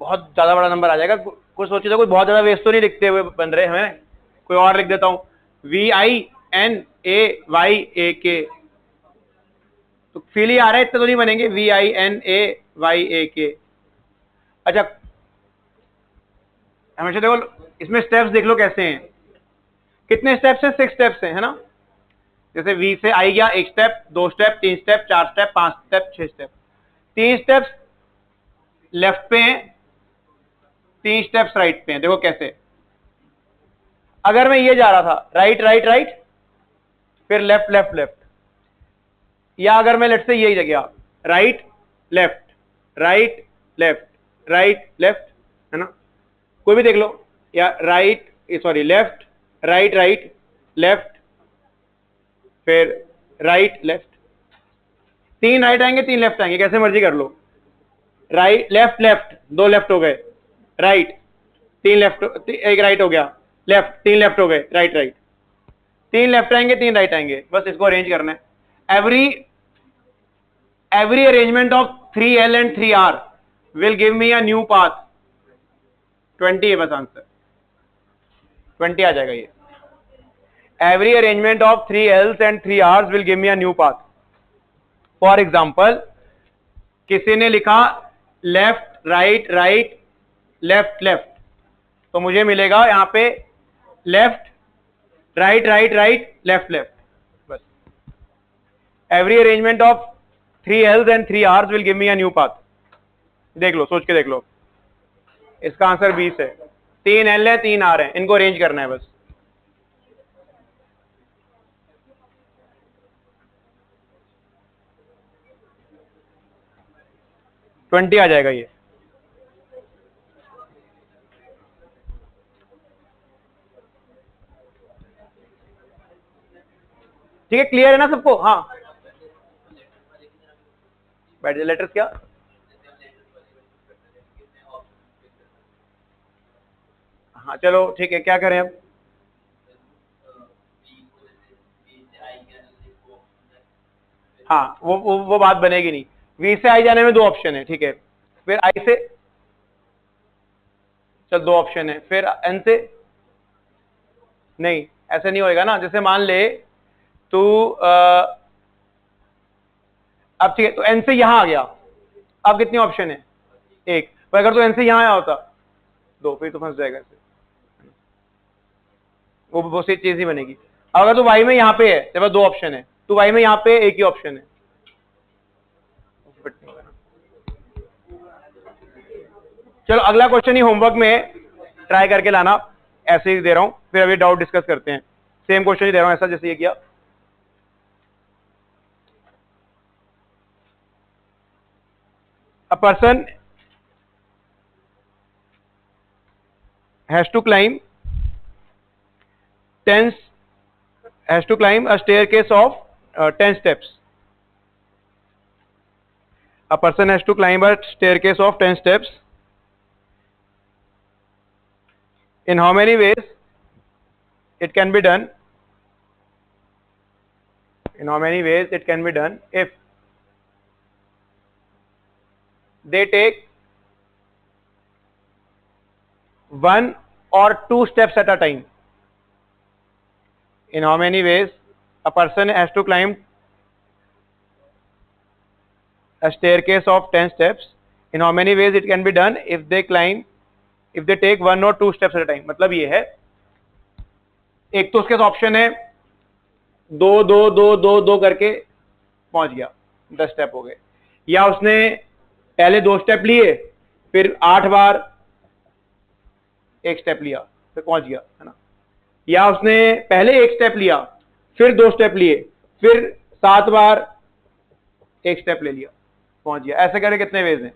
बहुत ज्यादा बड़ा नंबर आ जाएगा। कुछ सोचे तो, कोई बहुत ज्यादा वेस्ट तो नहीं लिखते हुए बन रहे हमें, कोई और लिख देता हूं, V I N A Y A K, तो फील ही आ रहा है, इतने तो नहीं बनेंगे, V I N A Y A K. अच्छा, हमेशा देखो इसमें स्टेप्स देख लो कैसे हैं, कितने स्टेप्स हैं, 6 स्टेप्स हैं, है ना। जैसे वी से आई गया, 1 step, 2 step, 3 step, 4 step, 5 step, 6 step. 3 steps left पे हैं, 3 स्टेप्स राइट पे हैं। देखो कैसे, अगर मैं ये जा रहा था, राइट राइट राइट, फिर लेफ्ट लेफ्ट लेफ्ट, या अगर मैं लेफ्ट से यही जगह, right left right left right left, है ना, कोई भी देख लो, या right, sorry, left right right left, फिर राइट लेफ्ट, 3 राइट आएंगे 3 लेफ्ट आएंगे, कैसे मर्जी कर लो। राइट लेफ्ट लेफ्ट, 2 लेफ्ट हो गए, राइट 3 लेफ्ट, 1 राइट हो गया, लेफ्ट 3 लेफ्ट हो गए, राइट राइट, 3 लेफ्ट आएंगे 3 राइट आएंगे, बस इसको अरेंज करना है। Every arrangement of 3L and 3R will give me a new path। 20 है बस आंसर, 20 आ जाएगा ये। Every arrangement of 3L's and 3R's will give me a new path। For example, किसी ने लिखा left right right left left, तो मुझे मिलेगा यहां पे left right right right left left, बस। Every arrangement of 3L's and 3R's will give me a new path। देख लो, सोच के देख लो, इसका आंसर 20 है। 3 L है 3 R है, इनको अरेंज करना है बस। ट्वेंटी आ जाएगा ये। ठीक है, क्लियर है ना सबको। हाँ, बैठ जाए। लेटर्स क्या, हाँ चलो ठीक है, क्या करें अब? हाँ वो बात बनेगी नहीं। वी से आई जाने में दो ऑप्शन है, ठीक है, फिर आई से, चल दो ऑप्शन है, फिर एन से नहीं, ऐसे नहीं होएगा ना। जैसे मान ले तू अब ठीक है, तो एन से यहां आ गया, अब कितने ऑप्शन है? एक। पर अगर तो एन से यहां आया होता दो, फिर तो फंस जाएगा इससे, वो सी चीज ही बनेगी। अगर तो वाई में यहाँ पे है, तेरे पास दो ऑप्शन है, तो वाई में यहाँ पे एक ही ऑप्शन है। चलो अगला क्वेश्चन ही होमवर्क में ट्राई करके लाना, ऐसे ही दे रहा हूं, फिर अभी डाउट डिस्कस करते हैं। सेम क्वेश्चन ही दे रहा हूं ऐसा जैसे ये किया। A person has to climb 10 has to climb a staircase of 10 steps. A person has to climb a staircase of 10 steps. In how many ways it can be done? In how many ways it can be done if they take one or two steps at a time? In how many ways a person has to climb a staircase of 10 steps? In how many ways it can be done if they take one or two steps at a time? मतलब ये है, एक तो उसके पास option है दो दो दो दो दो करके पहुंच गया, 10 स्टेप हो गए, या उसने पहले 2 स्टेप लिए, फिर 8 बार एक स्टेप लिया, फिर पहुंच गया, है ना। या उसने पहले 1 स्टेप लिया, फिर 2 स्टेप लिए, फिर 7 बार एक स्टेप ले लिया, पहुंच गया। ऐसे करके कितने वेज हैं?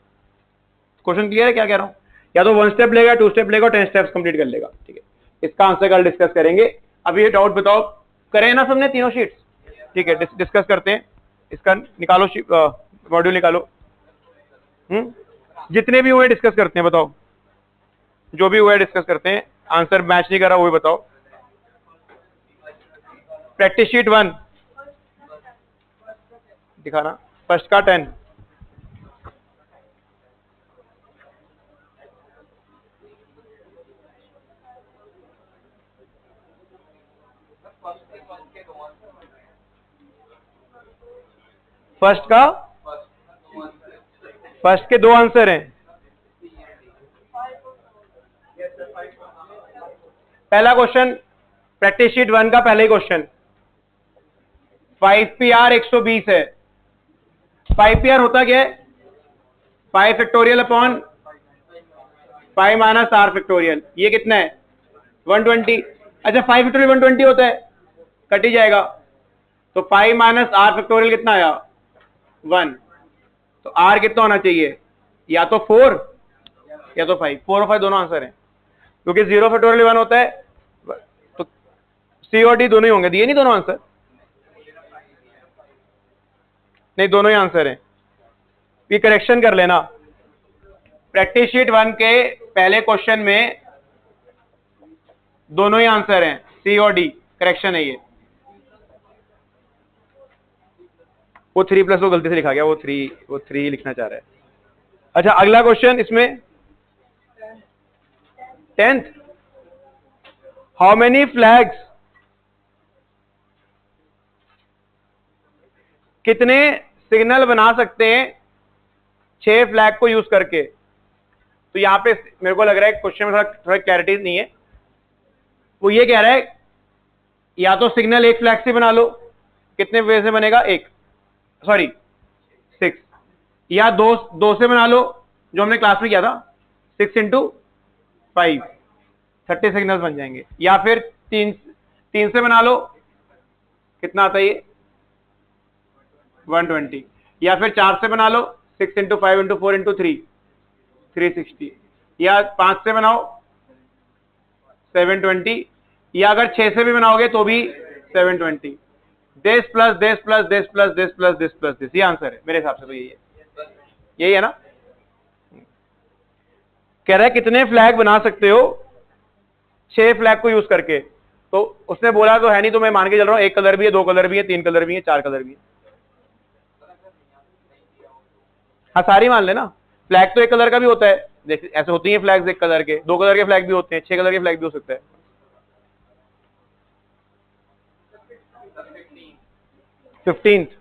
क्वेश्चन क्लियर है क्या कह रहा हूं? या तो 1 स्टेप लेगा, 2 स्टेप लेगा, 10 स्टेप्स कंप्लीट कर लेगा, ठीक है। इसका आंसर कल डिस्कस करेंगे। अभी ये डाउट बताओ, करें ना सबने तीनों शीट्स? ठीक है, डिस्कस करते हैं। इसका निकालो, मॉड्यूल निकालो। जितने भी हुए डिस्कस करते हैं, बताओ जो भी हुआ है डिस्कस करते हैं। आंसर मैच नहीं कर रहा वो भी बताओ। प्रैक्टिस शीट 1 दिखाना, फर्स्ट का 10। फर्स्ट के 2 आंसर हैं। पहला क्वेश्चन प्रैक्टिस शीट 1 का पहला ही क्वेश्चन, 5PR 120 है। 5PR होता क्या है? 5 factorial upon 5 minus R factorial. ये कितना है? 120। अच्छा 5 फैक्टोरियल 120 होता है, कट ही जाएगा। तो 5 माइनस R फैक्टोरियल कितना आया? 1। तो R कितना होना चाहिए? या तो 4 या तो 5। 4 और 5 दोनों आंसर हैं, क्योंकि 0 फैक्टोरियल 1 होता है, तो C और D दोनों ही होंगे। दिए नहीं दोनों आंसर? नहीं, दोनों ही आंसर हैं। ये करेक्शन कर लेना। प्रैक्टिस शीट 1 के पहले क्वेश्चन में दोनों ही आंसर हैं, C और D। करेक्शन है ये। वो 3 प्लस वो गलती से लिखा गया, वो 3 लिखना चाह रहा है। अच्छा अगला क्वेश्चन इसमें 10th, हाउ मेनी फ्लैग्स, कितने सिग्नल बना सकते हैं 6 फ्लैग को यूज करके? तो यहां पे मेरे को लग रहा है क्वेश्चन में थोड़ा क्लैरिटी नहीं है। वो ये कह रहा है या तो सिग्नल 1 फ्लैग से बना लो, कितने वे से बनेगा? 6, या 2 से बना लो, जो हमने क्लास में किया था, 6 इंटू 5, 30 सिग्नल्स बन जाएंगे। या फिर 3 से बना लो, कितना आता है ये? 120। या फिर 4 से बना लो, 6 इंटू 5 इंटू 4 इंटू 3, 360। या 5 से बनाओ, 720। या अगर 6 से भी बनाओगे तो भी 720। This plus this plus this plus this plus this plus this, ये आंसर है मेरे हिसाब से। तो यही है ना। कह रहा है कितने फ्लैग बना सकते हो 6 फ्लैग को यूज करके। तो उसने बोला तो है नहीं, तो मैं मान के चल रहा हूं 1 कलर भी है, 2 कलर भी है, 3 कलर भी है, 4 कलर भी है। हाँ सारी मान लेना, फ्लैग तो 1 कलर का भी होता है, जैसे ऐसे होती है फ्लैग्स 1 कलर के, 2 कलर के फ्लैग भी होते हैं, 6 कलर के फ्लैग भी हो सकता है। 15th,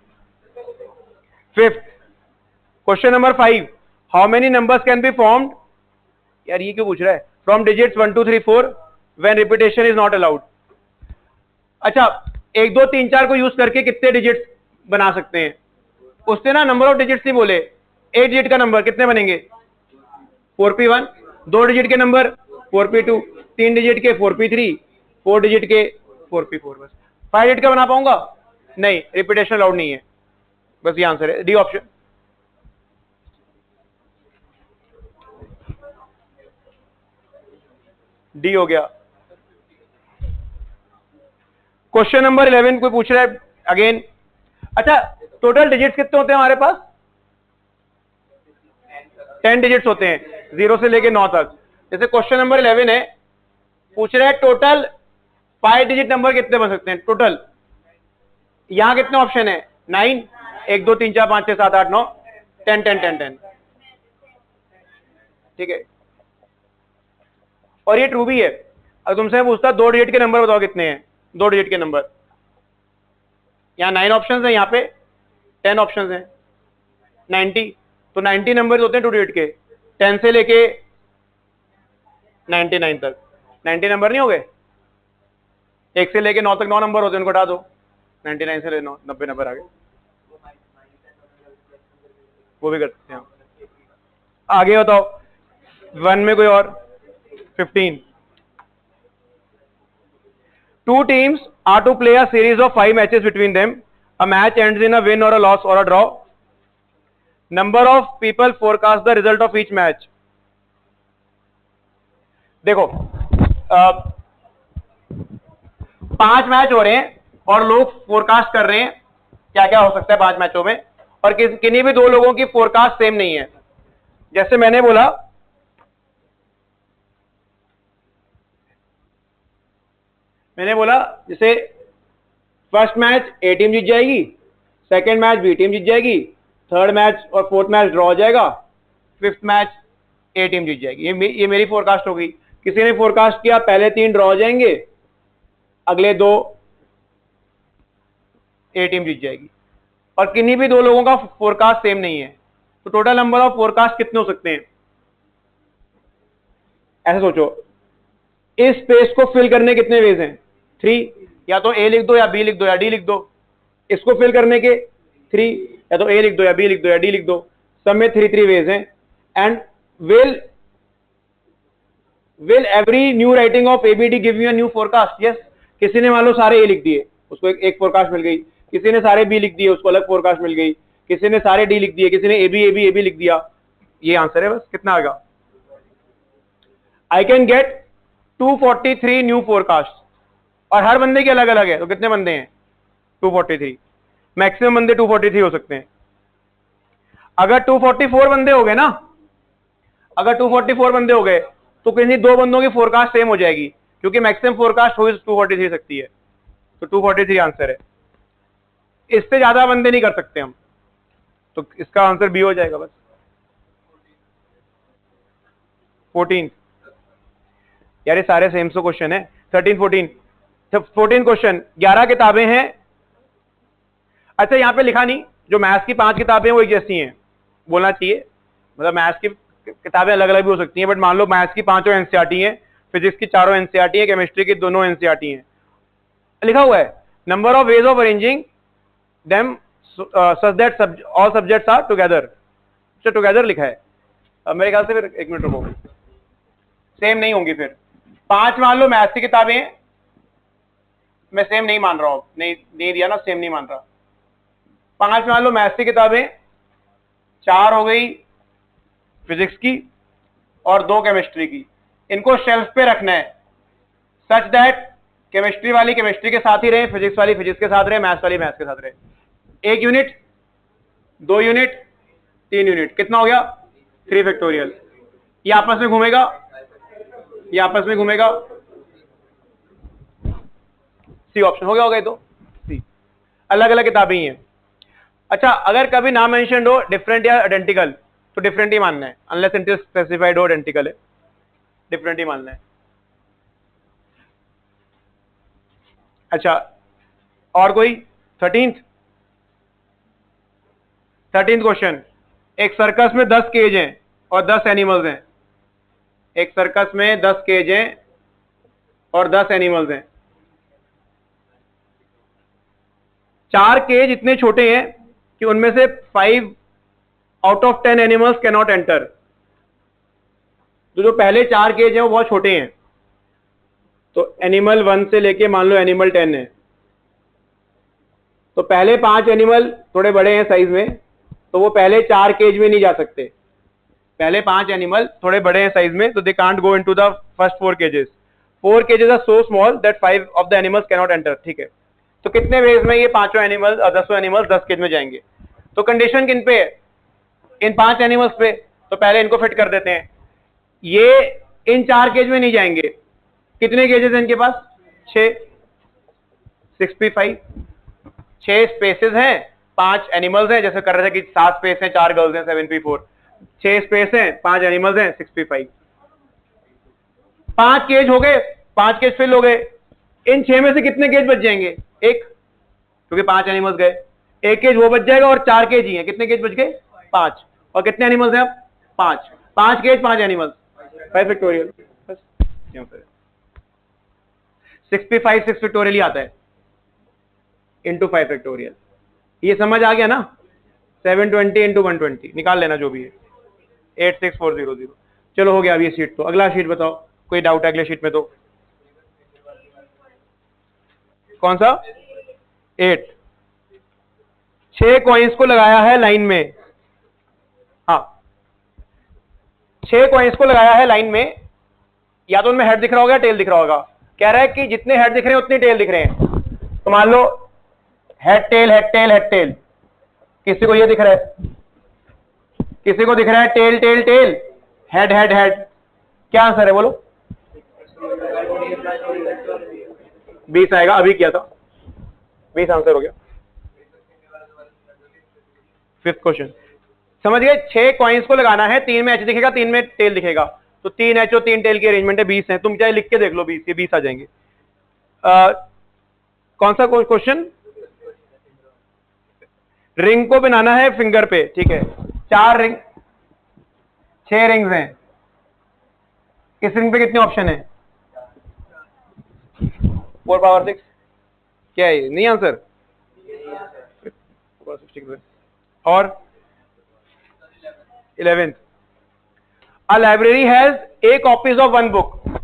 5th, question number 5, how many numbers can be formed, यार ये क्यों पूछ रहा है, from digits 1 2 3 4 when repetition is not allowed. अच्छा 1 2 3 4 को यूज करके कितने डिजिट्स बना सकते हैं, उसने ना नंबर ऑफ डिजिट्स नहीं बोले, 8 डिजिट का नंबर कितने बनेंगे, 4p1, 2 डिजिट के नंबर 4p2, 3 डिजिट के 4p3, 4 डिजिट के 4p4, बस 5 डिजिट का बना पाऊंगा नहीं, रिपीटेशन अलाउड नहीं है, बस ये आंसर है, डी ऑप्शन। डी हो गया। क्वेश्चन नंबर 11 कोई पूछ रहा है अगेन, अच्छा टोटल डिजिट्स कितने होते हैं हमारे पास, 10 डिजिट्स होते हैं 0 से लेके 9 तक। जैसे क्वेश्चन नंबर 11 है, पूछ रहा है टोटल 5 डिजिट नंबर कितने बन सकते हैं टोटल, यहां कितने ऑप्शन है, 9, 1 2 3 4 5 6 7 8 9 10 10 10 10, ठीक है। और ये ट्रू भी है, अगर तुमसे पूछता 2 डिजिट के नंबर बताओ कितने हैं, 2 डिजिट के नंबर, यहाँ 9 ऑप्शन है, यहाँ पे 10 ऑप्शन है, 90, तो 90 नंबर होते हैं 2 डिजिट के, 10 से लेके 99 तक 90 नंबर नहीं हो गए, 1 से लेके 9 तक 9 नंबर होते हैं, उनको हटा दो, 99 से ले 90 नंबर आ गए, वो भी कर सकते हैं। आगे बताओ 1 में कोई और, 15, 2 teams are to play a series of 5 matches between them. A match ends in a win or a loss or a draw. Number of people forecast the result of each match. देखो 5 match हो रहे हैं और लोग forecast कर रहे हैं क्या क्या हो सकता है 5 मैचों में, और किन्हीं भी 2 लोगों की फोरकास्ट सेम नहीं है। जैसे मैंने बोला जैसे फर्स्ट मैच ए टीम जीत जाएगी, सेकंड मैच बी टीम जीत जाएगी, थर्ड मैच और फोर्थ मैच ड्रॉ हो जाएगा, फिफ्थ मैच ए टीम जीत जाएगी। ये मेरी फोरकास्ट हो गई। किसी ने फोरकास्ट किया पहले 3 ड्रॉ हो जाएंगे, अगले 2 ए टीम जीत जाएगी, और किन्हीं भी 2 लोगों का फोरकास्ट सेम नहीं है, तो टोटल नंबर ऑफ फोरकास्ट कितने हो सकते हैं, ऐसे सोचो। इस स्पेस को फिल करने कितने वेज हैं, 3, या तो ए लिख दो या बी लिख दो या डी लिख दो, इसको फिल करने के 3, या तो ए लिख दो या बी लिख दो या डी लिख दो, सब में 3 वेज हैं। And will every new writing of ABD give you a new forecast, yes. किसी ने मान लो सारे ए लिख दिए, उसको एक फोरकास्ट मिल गई, किसी ने सारे बी लिख दिए, उसको अलग फोरकास्ट मिल गई, किसी ने सारे डी लिख दिए, किसी ने ए बी लिख दिया, ये आंसर है, बस कितना आएगा। I can get 243 new forecast, और हर बंदे के अलग अलग है, तो कितने बंदे हैं 243, मैक्सिमम बंदे 243 हो सकते हैं। अगर 244 बंदे हो गए ना, अगर 244 बंदे हो गए तो किसी 2 बंदों की फोरकास्ट सेम हो जाएगी, क्योंकि मैक्सिमम फोरकास्ट हो 243 सकती है, तो 243 आंसर है। इससे ज्यादा बंदे नहीं कर सकते हम, तो इसका आंसर बी हो जाएगा बस। 14, यार ये सारे सेम सो क्वेश्चन है। 13 14 14 क्वेश्चन, 11 किताबें हैं। अच्छा यहां पे लिखा नहीं, जो मैथ्स की 5 किताबें वो एक जैसी हैं, बोलना चाहिए, मतलब मैथ्स की किताबें अलग अलग भी हो सकती हैं, बट मान लो मैथ्स की 5 एनसीईआरटी हैं, फिजिक्स की 4 एनसीईआरटी हैं, केमिस्ट्री की 2 एनसीईआरटी हैं। लिखा हुआ है number of ways of arranging them such that all subjects are together, together लिखा है। अब मेरे ख्याल से फिर 1 मिनट रुको, सेम नहीं होंगी फिर। 5 मान लो मैथ्स की किताबें हैं, मैं सेम नहीं मान रहा हूं, नहीं दिया ना, सेम नहीं मान रहा। 5 मान लो मैथ्स की किताबें, 4 हो गई फिजिक्स की और 2 केमिस्ट्री की, इनको शेल्फ पे रखना है सच दैट केमिस्ट्री वाली केमिस्ट्री के साथ ही रहे, फिजिक्स वाली फिजिक्स के साथ रहे, मैथ्स वाली मैथ्स के साथ रहे। 1 यूनिट, 2 यूनिट, 3 यूनिट, कितना हो गया 3 फैक्टोरियल। ये आपस में घूमेगा, ये आपस में घूमेगा, सी ऑप्शन हो गया होगा ये तो, सी। अलग अलग किताबें ही हैं। अच्छा, अगर कभी नाम मेंशन हो डिफरेंट या आइडेंटिकल तो डिफरेंट ही मानना है, अनलेस इट इज स्पेसिफाइड हो आइडेंटिकल है, डिफरेंट ही मानना है। अच्छा, और कोई 13th क्वेश्चन, एक सर्कस में 10 केज हैं और 10 एनिमल्स हैं। एक सर्कस में 10 केज हैं और 10 एनिमल्स हैं। 4 केज इतने छोटे हैं कि उनमें से 5 out of 10 animals can not enter. तो जो पहले 4 केज हैं वो बहुत छोटे हैं, तो एनिमल 1 से लेके मान लो एनिमल 10 है, तो पहले 5 एनिमल थोड़े बड़े हैं साइज में, तो वो पहले 4 केज में नहीं जा सकते। पहले 5 एनिमल थोड़े बड़े हैं साइज में, तो they can't go into the first 4 cages. 4 cages are so small that 5 of the animals can not enter. ठीक है, तो कितने वेज में ये पांचों एनिमल 10 एनिमल्स 10 केज में जाएंगे? तो कंडीशन किन पे है? इन 5 एनिमल्स पे। तो पहले इनको फिट कर देते हैं। ये इन 4 केज में नहीं जाएंगे। कितने केजेस हैं इनके पास? 6, 65, 6 स्पेसेस हैं, 5 एनिमल्स हैं, जैसे कर रहे थे कि 7 स्पेस हैं, 4 गर्ल्स हैं, 7p4, 6 स्पेस हैं, 5 एनिमल्स हैं, 65। 5 केज हो गए, 5 केज फिल हो गए। इन 6 में से कितने केज बच जाएंगे? एक, क्योंकि 5 एनिमल्स गए, एक केज वो बच जाएगा और 4 केज ही हैं। कितने केज बच गए? 5। और कितने एनिमल्स हैं अब? 5। 5 केज 5 एनिमल्स, 5 फैक्टोरियल। बस क्यों फिर 65 6 फैक्टोरियल ही आता है इंटू 5 फैक्टोरियल। ये समझ आ गया ना? 720 इंटू 120 निकाल लेना जो भी है, 86400। चलो हो गया अब ये शीट। तो अगला शीट बताओ, कोई डाउट है अगले शीट में? तो कौन सा? 8। 6 कॉइन्स को लगाया है लाइन में। हाँ, 6 कॉइन्स को लगाया है लाइन में, या तो उनमें हेड दिख रहा होगा, टेल दिख रहा होगा। कह रहा है कि जितने हेड दिख रहे हैं उतने टेल दिख रहे हैं। तो मान लो head tail head tail head tail, किसी को ये दिख रहा है, किसी को दिख रहा है tail tail tail, head head head. क्या आंसर है बोलो? 20 आएगा, अभी किया था 20 आंसर हो गया। 5th क्वेश्चन समझ गए? 6 कॉइन्स को लगाना है, 3 में एच दिखेगा, 3 में टेल दिखेगा, तो 3 एच और 3 टेल की अरेंजमेंट है। 20 है, तुम चाहे लिख के देख लो 20, ये 20 आ जाएंगे। कौन सा क्वेश्चन? रिंग को बनाना है फिंगर पे। ठीक है, 4 रिंग, 6 रिंग्स हैं। इस रिंग पे कितने ऑप्शन है? 4 पावर 6। क्या है ये? नहीं आंसर? और 11th, a library has a copies of 1 book.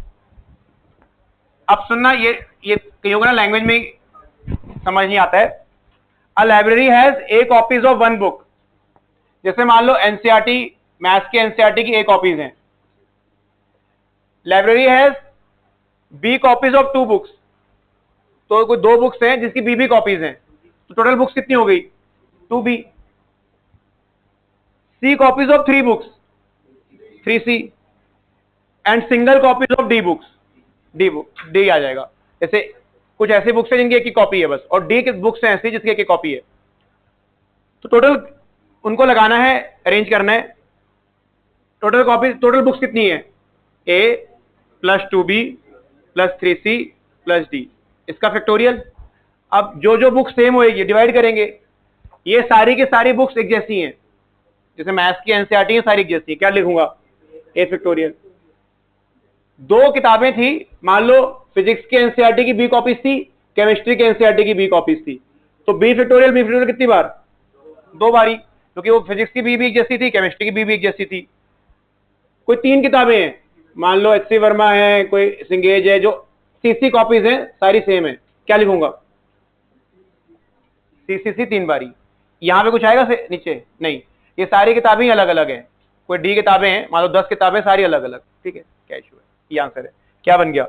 अब सुनना, ये कहीं होगा ना लैंग्वेज में समझ नहीं आता है। A library has a copies of 1 book. जैसे मान लो एनसीईआरटी, मैथ्स के एनसीईआरटी की ए कॉपीज हैं। Library has B copies of 2 books. तो कोई 2 बुक्स हैं जिसकी बी कॉपीज हैं, तो टोटल बुक्स कितनी हो गई? 2b। C copies of 3 books, 3c। And single copies of D books, D आ जाएगा। जैसे कुछ ऐसी बुक्स है जिनकी एक ही कॉपी है बस, और डी की बुक्स हैं ऐसी जिसकी एक ही कॉपी है। तो टोटल उनको लगाना है, अरेंज करना है। टोटल कॉपी, टोटल बुक्स कितनी है? a plus 2b plus 3c plus d, इसका फैक्टोरियल। अब जो जो बुक सेम होएगी डिवाइड करेंगे। ये सारी की सारी बुक्स एक जैसी हैं, जैसे मैथ्स की एनसीईआरटी है सारी एक जैसी है। क्या लिखूंगा? a factorial. 2 किताबें थी, मान लो फिजिक्स की एनसीईआरटी की बी कॉपीज थी, केमिस्ट्री की एनसीईआरटी की बी कॉपीज थी, तो बी फैक्टोरियल कितनी बार? 2 बारी, क्योंकि वो फिजिक्स की बी एक जैसी थी, केमिस्ट्री की बी एक जैसी थी। कोई 3 किताबें हैं, मान लो एच सी वर्मा है, कोई सिंगेज है, जो सीसी कॉपीज हैं, सारी सेम है। क्या लिखूंगा? सीसीसी 3 बारी। यहां पे कुछ आएगा से नीचे? नहीं, ये सारी किताबें अलग अलग है। कोई डी किताबें हैं, मान लो 10 किताबें सारी अलग अलग। ठीक है, क्या इशू है? ये आंसर है। क्या बन गया?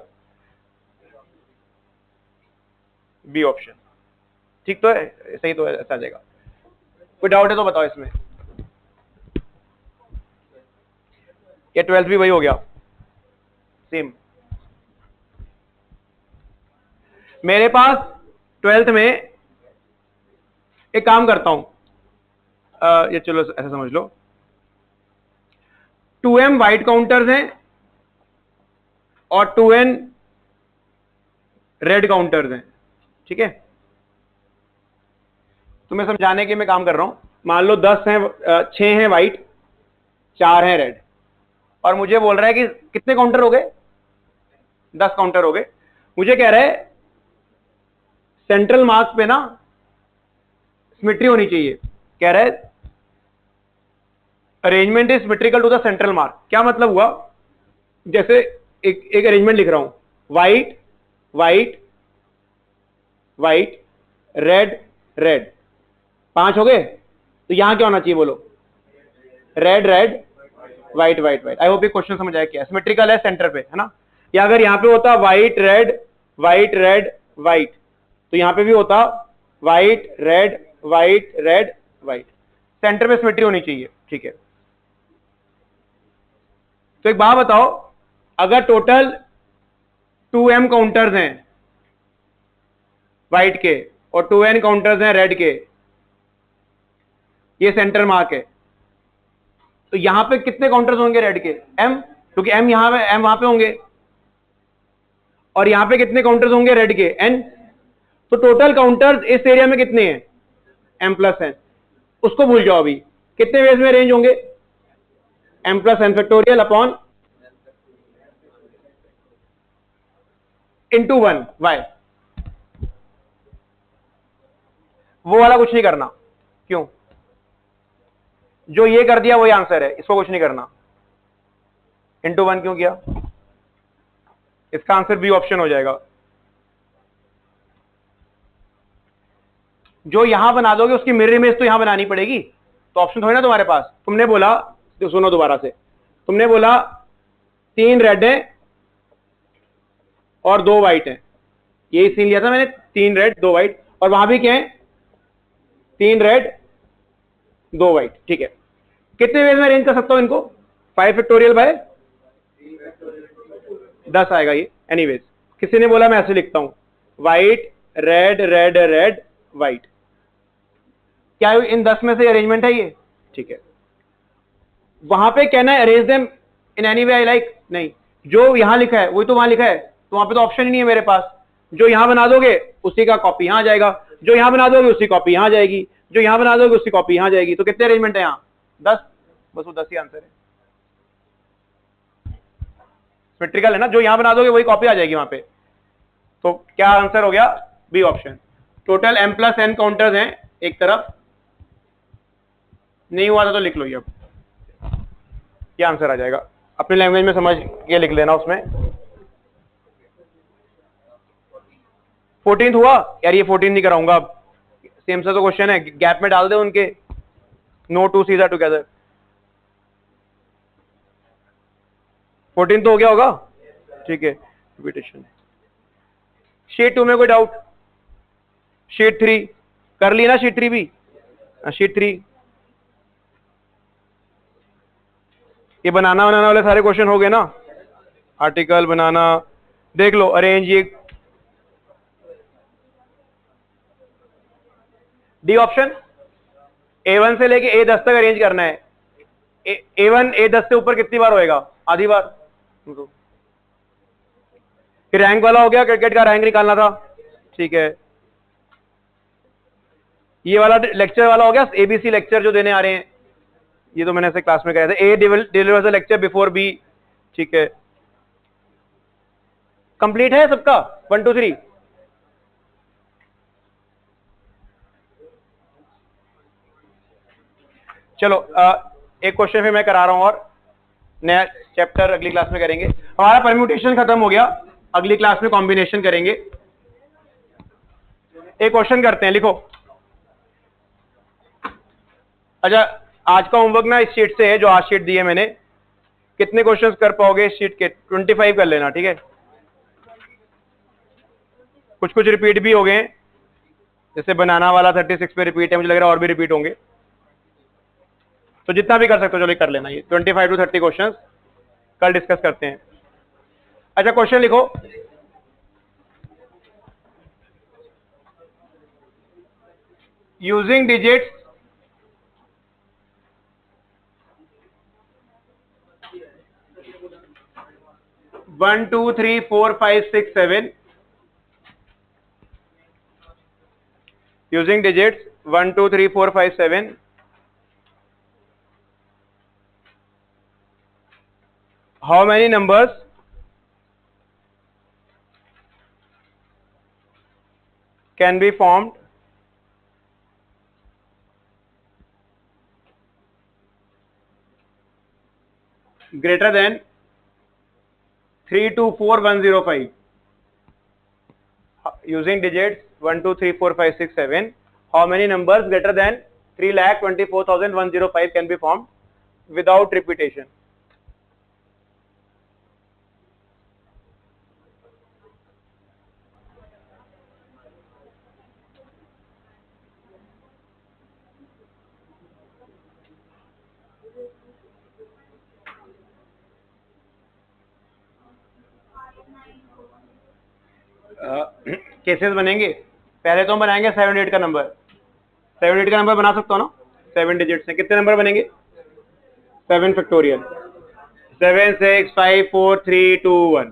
B option. ठीक तो है, सही तो है, ऐसा आ जाएगा। कोई डाउट है तो बताओ इसमें। ये 12th भी वही हो गया, सेम। मेरे पास 12th में एक काम करता हूं, ये चलो ऐसा समझ लो, 2m वाइट काउंटर्स हैं और 2n रेड काउंटर्स हैं, ठीक है। तुम्हें समझाने के मैं काम कर रहा हूं। मान लो 10 हैं, 6 हैं वाइट, 4 हैं रेड, और मुझे बोल रहा है कि कितने काउंटर हो गए, 10 काउंटर हो गए। मुझे कह रहा है सेंट्रल मार्क्स पे ना सिमेट्री होनी चाहिए। कह रहा है arrangement is symmetrical to the central mark. क्या मतलब हुआ, जैसे एक अरेंजमेंट लिख रहा हूं, white white white red red, 5 हो गए, तो यहां क्या होना चाहिए बोलो, red red white white white. I hope ये क्वेश्चन समझ आया क्या, सिमेट्रिकल है सेंटर पे, है ना। या अगर यहां पे होता वाइट रेड वाइट, तो यहां पे भी होता वाइट रेड वाइट। सेंटर पे सिमेट्री होनी चाहिए, ठीक है। तो एक बात बताओ, अगर टोटल 2m काउंटर्स हैं वाइट के और 2n काउंटर्स हैं रेड के, ये सेंटर मार्क है, तो यहां पे कितने काउंटर्स होंगे रेड के, m, क्योंकि m यहां पे m वहां पे होंगे, और यहां पे कितने काउंटर्स होंगे रेड के, n। तो टोटल काउंटर्स इस एरिया में कितने हैं, m प्लस n। उसको भूल जाओ, अभी कितने वेज में अरेंज होंगे, m plus n factorial upon into 1 Y. वो वाला कुछ नहीं करना, क्यों, जो ये कर दिया वही आंसर है, इसको कुछ नहीं करना। इंटू 1 क्यों किया, इसका आंसर बी ऑप्शन हो जाएगा। जो यहां बना दोगे उसकी मिरर इमेज तो यहां बनानी पड़ेगी, तो ऑप्शन थोड़ी ना तुम्हारे पास। तुमने बोला, तो सुनो दोबारा से, तुमने बोला 3 रेड है और 2 व्हाइट है, यही सीन लिया था मैंने, 3 रेड 2 व्हाइट, और वहां भी क्या है, 3 रेड 2 व्हाइट, ठीक है। कितने वेज में अरेंज कर सकता हूं इनको, 5 फैक्टोरियल बाय 10 आएगा ये। एनीवेज, किसी ने बोला मैं ऐसे लिखता हूं, white red red red white. क्या इन 10 में से अरेंजमेंट है ये, ठीक है। वहां पे कहना है arrange them in any way I like, नहीं, जो यहां लिखा है वही तो वहां लिखा है, तो वहां पे तो ऑप्शन ही नहीं है मेरे पास। जो यहां बना दोगे उसी का कॉपी यहां आ जाएगा, जो यहां बना दोगे उसकी कॉपी यहां आ जाएगी, जो यहां बना दोगे उसकी कॉपी यहां आ जाएगी। तो कितने अरेंजमेंट है यहां, 10, बस वो 10 ही आंसर है। सिमेट्रिकल है ना, जो यहां बना दोगे वही कॉपी आ जाएगी वहां पे। तो क्या आंसर हो गया, B option. Total m plus n counters हैं एक तरफ, नहीं हुआ था तो लिख लो ये, अब क्या आंसर आ जाएगा, अपनी लैंग्वेज में समझ के लिख लेना उसमें। 14th हुआ यार, ये 14 नहीं कराऊंगा अब, सेम सा तो क्वेश्चन है, गैप में डाल दे उनके, no two Cs are together. 14 तो हो गया होगा, ठीक है। रिपीटेशन, शीट 2 में कोई डाउट, शीट 3 कर ली ना, शीट 3 भी, शीट 3 ये बनाना वाले सारे क्वेश्चन हो गए ना, आर्टिकल बनाना, देख लो अरेंज, ये डी ऑप्शन, A1 से लेके A10 तक अरेंज करना है। A1 A10 से ऊपर कितनी बार होएगा, आधी बार। फिर रैंक वाला हो गया, क्रिकेट का रैंक निकालना था, ठीक है। ये वाला लेक्चर वाला हो गया, ABC लेक्चर जो देने आ रहे हैं, ये तो मैंने ऐसे क्लास में कराया था, A delivers the lecture before B, ठीक है। कंप्लीट है सबका 1 2 3, चलो एक क्वेश्चन फिर मैं करा रहा हूं, और नया चैप्टर अगली क्लास में करेंगे। हमारा परम्यूटेशन खत्म हो गया, अगली क्लास में कॉम्बिनेशन करेंगे। एक क्वेश्चन करते हैं, लिखो। अच्छा, आज का होमवर्क ना इस शीट से है, जो आज शीट दी है मैंने। कितने क्वेश्चंस कर पाओगे इस शीट के, 25 कर लेना, ठीक है। कुछ कुछ रिपीट भी हो गए, जैसे बनाना वाला 36 पे रिपीट है, मुझे लग रहा है और भी रिपीट होंगे, तो जितना भी कर सकते हो चलो कर लेना। ये 25 to 30 क्वेश्चंस कल डिस्कस करते हैं। अच्छा, क्वेश्चन लिखो, using digits 1 2 3 4 5 6 7, using digits 1 2 3 4 5 7, how many numbers can be formed greater than 324,105, using digits 1 2 3 4 5 6 7, how many numbers greater than 3,24,105 can be formed without repetition? Cases बनेंगे। पहले तो हम बनाएंगे 7 8 का नंबर। 7 8 का नंबर बना सकते हो ना, 7 डिजिट से कितने नंबर बनेंगे? 7 फैक्टोरियल, 7 6 5 4 3 2 1।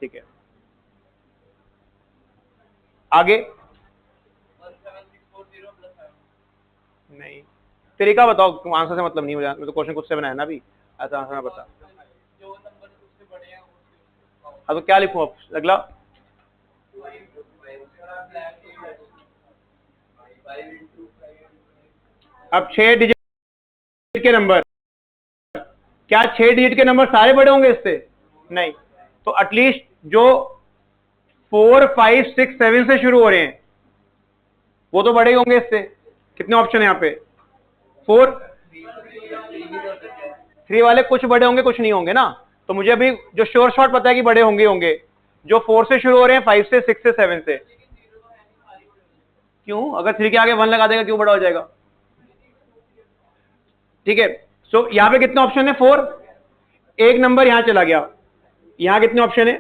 ठीक है, आगे नहीं, तरीका बताओ, तुम आंसर से मतलब नहीं, मुझे तो क्वेश्चन खुद से बनाया ना अभी, ऐसा आंसर बता। हाँ तो क्या लिखूं अब अगला? अब 6 डिजिट के नंबर, क्या 6 डिजिट के नंबर सारे बड़े होंगे इससे? नहीं, तो एटलीस्ट जो 4 5 6 7 से शुरू हो रहे हैं वो तो बड़े ही होंगे इससे। कितने ऑप्शन है यहाँ पे? 4, 3 वाले कुछ बड़े होंगे कुछ नहीं होंगे ना, तो मुझे अभी जो श्योर शॉट पता है कि बड़े होंगे होंगे जो 4 से शुरू हो रहे हैं, 5 से 6 से 7 से। क्यों? अगर 3 के आगे 1 लगा देगा क्यों बड़ा हो जाएगा? ठीक है, सो यहां पे कितने ऑप्शन है? 4, एक नंबर यहां चला गया, यहां कितने ऑप्शन है?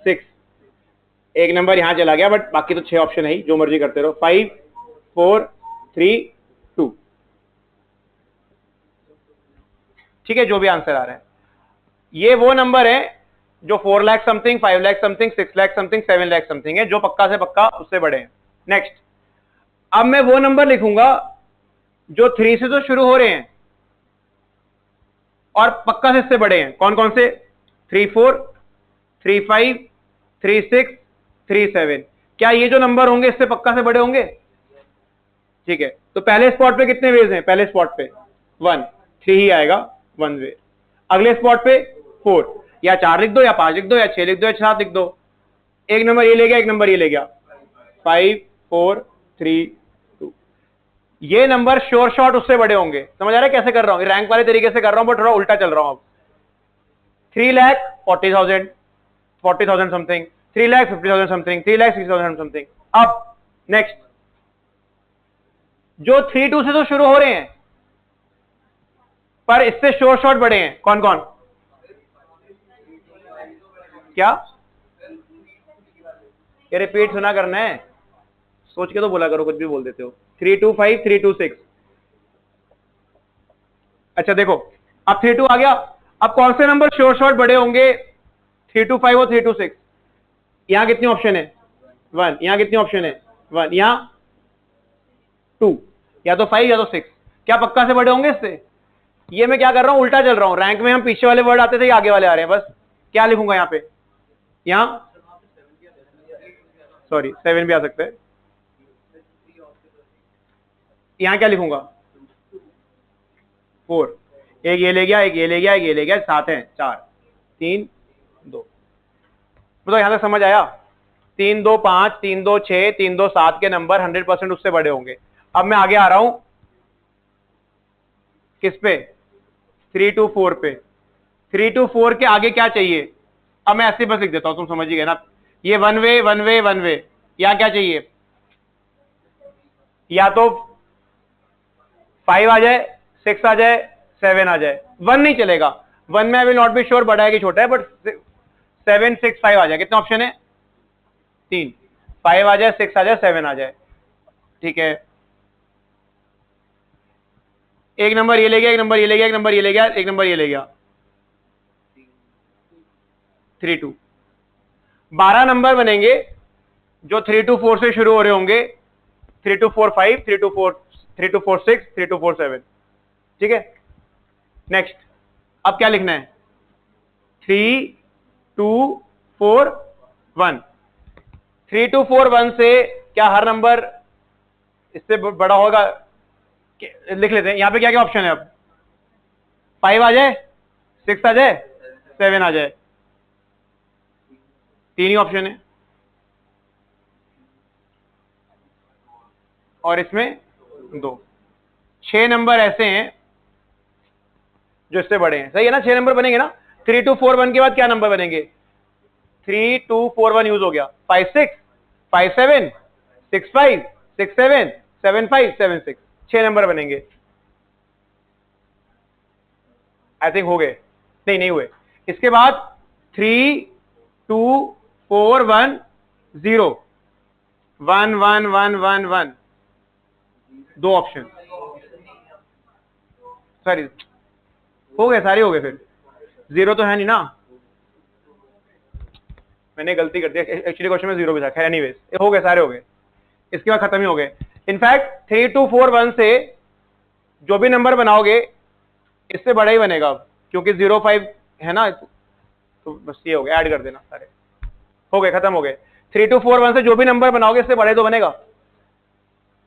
6, एक नंबर यहां चला गया, बट बाकी तो 6 ऑप्शन है ही, जो मर्जी करते रहो। 5 4 3 2, ठीक है, जो भी आंसर आ रहा है। ये वो नंबर है जो 4 lakh something, 5 lakh something, 6 lakh something, 7 lakh something है, जो पक्का से पक्का उससे बड़े हैं। नेक्स्ट, अब मैं वो नंबर लिखूंगा जो 3 से तो शुरू हो रहे हैं और पक्का से इससे बड़े हैं। कौन कौन से? 3 4 3 5 3 6 3 7। क्या ये जो नंबर होंगे इससे पक्का से बड़े होंगे? ठीक है, तो पहले स्पॉट पे कितने वेज हैं? पहले स्पॉट पे 1, 3 ही आएगा 1 वे। अगले स्पॉट पे 4, या 4 लिख दो या 5 लिख दो या 6 लिख दो या 7 लिख दो। एक नंबर ये ले गया, एक नंबर ये ले गया, 5 4 3 2। ये नंबर श्योर शॉट उससे बड़े होंगे। समझ आ रहा है कैसे कर रहा हूं? रैंक वाले तरीके से कर रहा हूं, बट थोड़ा उल्टा चल रहा हूं। अब 3,40,000 40,000 समथिंग, 3,50,000 समथिंग, 3,60,000 समथिंग। अब नेक्स्ट, जो 3 2 से तो शुरू हो रहे हैं पर इससे श्योर शॉट बड़े हैं, कौन कौन? क्या ये रिपीट सुना करना है, सोच के तो बोला करो, कुछ भी बोल देते हो। 3 2 5 3 2 6। अच्छा देखो, अब 3 2 आ गया। अब कौन से नंबर श्योर शॉट बड़े होंगे 3 2 5 और 3 2 6? यहां कितने ऑप्शन है? 1। यहां कितने ऑप्शन है? 1। यहां 2, या तो 5 या तो 6। क्या पक्का से बड़े होंगे इससे? ये मैं क्या कर रहा हूं? उल्टा चल रहा हूं। रैंक में हम पीछे वाले वर्ड आते थे, ये आगे वाले आ रहे हैं। बस क्या लिखूंगा यहाँ पे? यहां सॉरी 7 भी आ सकते हैं। यहां क्या लिखूंगा? 4, एक ये ले गया, एक ये ले गया, एक ये ले गया, 7 है, 4 3 2। तो यहां तक समझ आया? 3 2 5 3 2 6 3 2 7 के नंबर 100% उससे बड़े होंगे। अब मैं आगे आ रहा हूं किस पे? 3 2 4 पे। 3 2 4 के आगे क्या चाहिए? अब मैं ऐसे बस लिख देता हूं, तुम समझ ही गए ना। ये 1 वे 1 वे 1 वे, या क्या चाहिए? या तो 5 आ जाए, 6 आ जाए, 7 आ जाए। 1 नहीं चलेगा, 1 में I will not be sure बड़ा है कि छोटा है, बट 7 6 5 आ जाए। कितने ऑप्शन है? 3, 5 आ जाए, 6 आ जाए, 7 आ जाए, ठीक है। एक नंबर ये ले गया, एक नंबर ये ले गया, एक नंबर ये ले गया, एक नंबर ये ले गया, 3 2। 12 नंबर बनेंगे जो 3 2 4 से शुरू हो रहे होंगे, 3 2 4 5, 3 2 4 3 2 4 6, 3 2 4 7, ठीक है। नेक्स्ट, अब क्या लिखना है, 3 2 4 1। 3 2 4 1 से क्या हर नंबर इससे बड़ा होगा? लिख लेते हैं, यहां पे क्या क्या ऑप्शन है, अब 5 आ जाए, 6 आ जाए, 7 आ जाए, 3 ही ऑप्शन है, और इसमें 2। 6 नंबर ऐसे हैं जो इससे बड़े हैं, सही है ना, 6 नंबर बनेंगे ना। 3 2 4 1 के बाद क्या नंबर बनेंगे, 3 2 4 1 यूज हो गया, 5 6 5 7 6 5 6 7 7 5 7 6, 6 नंबर बनेंगे। आई थिंक हो गए, नहीं हुए। इसके बाद 3 2 4 1 0 1 1 1 1 1, 2 ऑप्शन, सॉरी हो गए, सारे हो गए, फिर 0 तो है नहीं ना, मैंने गलती कर दी, एक्चुअली क्वेश्चन में 0 भी था, खैर एनीवेज हो गए, सारे हो गए, इसके बाद खत्म ही हो गए। इनफैक्ट 3 2 4 1 से जो भी नंबर बनाओगे इससे बड़ा ही बनेगा अब, क्योंकि 0 5 है ना, तो बस ये हो गया, ऐड कर देना, सारे हो गए, खत्म हो गए। 3 2 4 1 से जो भी नंबर बनाओगे इससे बड़े तो बनेगा,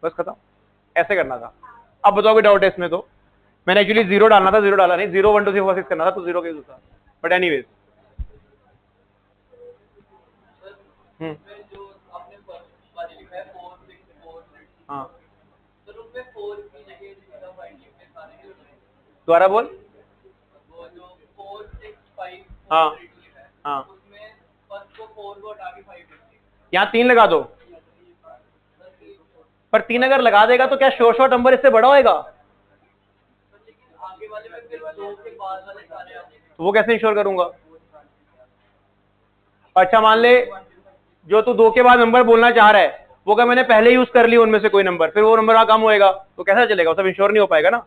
बस खत्म, ऐसे करना था। अब बताओगे डाउट है इसमें? तो मैंने एक्चुअली 0 डालना था, 0 डाला नहीं, 0 1 2 3 4 6 करना था, तो 0 का यूज था, बट एनीवेज। हाँ, दोबारा बोल। हाँ हाँ, यहाँ 3 लगा दो, पर 3 अगर लगा देगा तो क्या शॉर्ट नंबर इससे बड़ा होएगा? तो वो कैसे इंश्योर करूंगा? अच्छा मान ले जो तू 2 के बाद नंबर बोलना चाह रहा है वो क्या मैंने पहले यूज कर लिया उनमें से कोई नंबर, फिर वो नंबर कम होएगा तो कैसा चलेगा? वो सब इंश्योर नहीं हो पाएगा ना।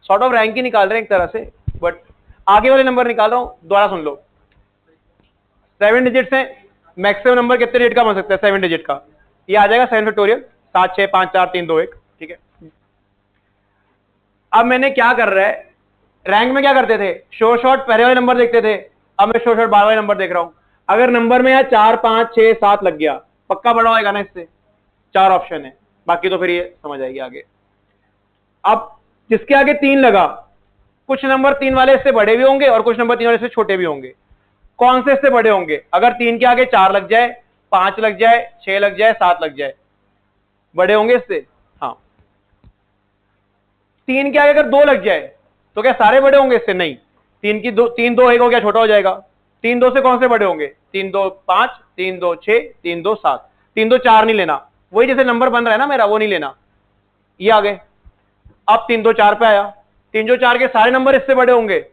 सॉर्ट ऑफ रैंक ही निकाल रहे हैं एक तरह से, बट आगे वाले नंबर निकाल रहा हूं, दोबारा सुन लो। 7 डिजिट है, मैक्सिमम नंबर कितने डिजिट का बन सकता है 7 डिजिट का? ये आ जाएगा 7 फैक्टोरियल 7 6 5 4 3 2 1, ठीक है। अब मैंने क्या कर रहा है, रैंक में क्या करते थे, शॉर्ट पहले वाले नंबर देखते थे, अब मैं शॉर्ट 12 वाले नंबर देख रहा हूं। अगर नंबर में यार 4 5 6 7 लग गया, पक्का बड़ा होएगा ना इससे, 4 ऑप्शन है, बाकी तो फिर ये समझ आएगी आगे। अब जिसके आगे 3 लगा, कुछ नंबर 3 वाले इससे बड़े भी होंगे और कुछ नंबर 3 वाले इससे छोटे भी होंगे। कौन से इससे बड़े होंगे? अगर 3 के आगे 4 लग जाए, 5 लग जाए, 6 लग जाए, 7 लग जाए, बड़े होंगे इससे। हाँ, 3 के आगे अगर 2 लग जाए तो क्या सारे बड़े होंगे इससे? नहीं, 3 2 1 हो गया, छोटा हो जाएगा। 3 2 से कौन से बड़े होंगे? 3 2 5, 3 2 6, 3 2 7, 3 2 4 नहीं लेना, वही जैसे नंबर बन रहा है ना मेरा, वो नहीं लेना, ये आ गए। अब 3 2 4 पे आया, 3 2 4 के सारे नंबर इससे बड़े होंगे।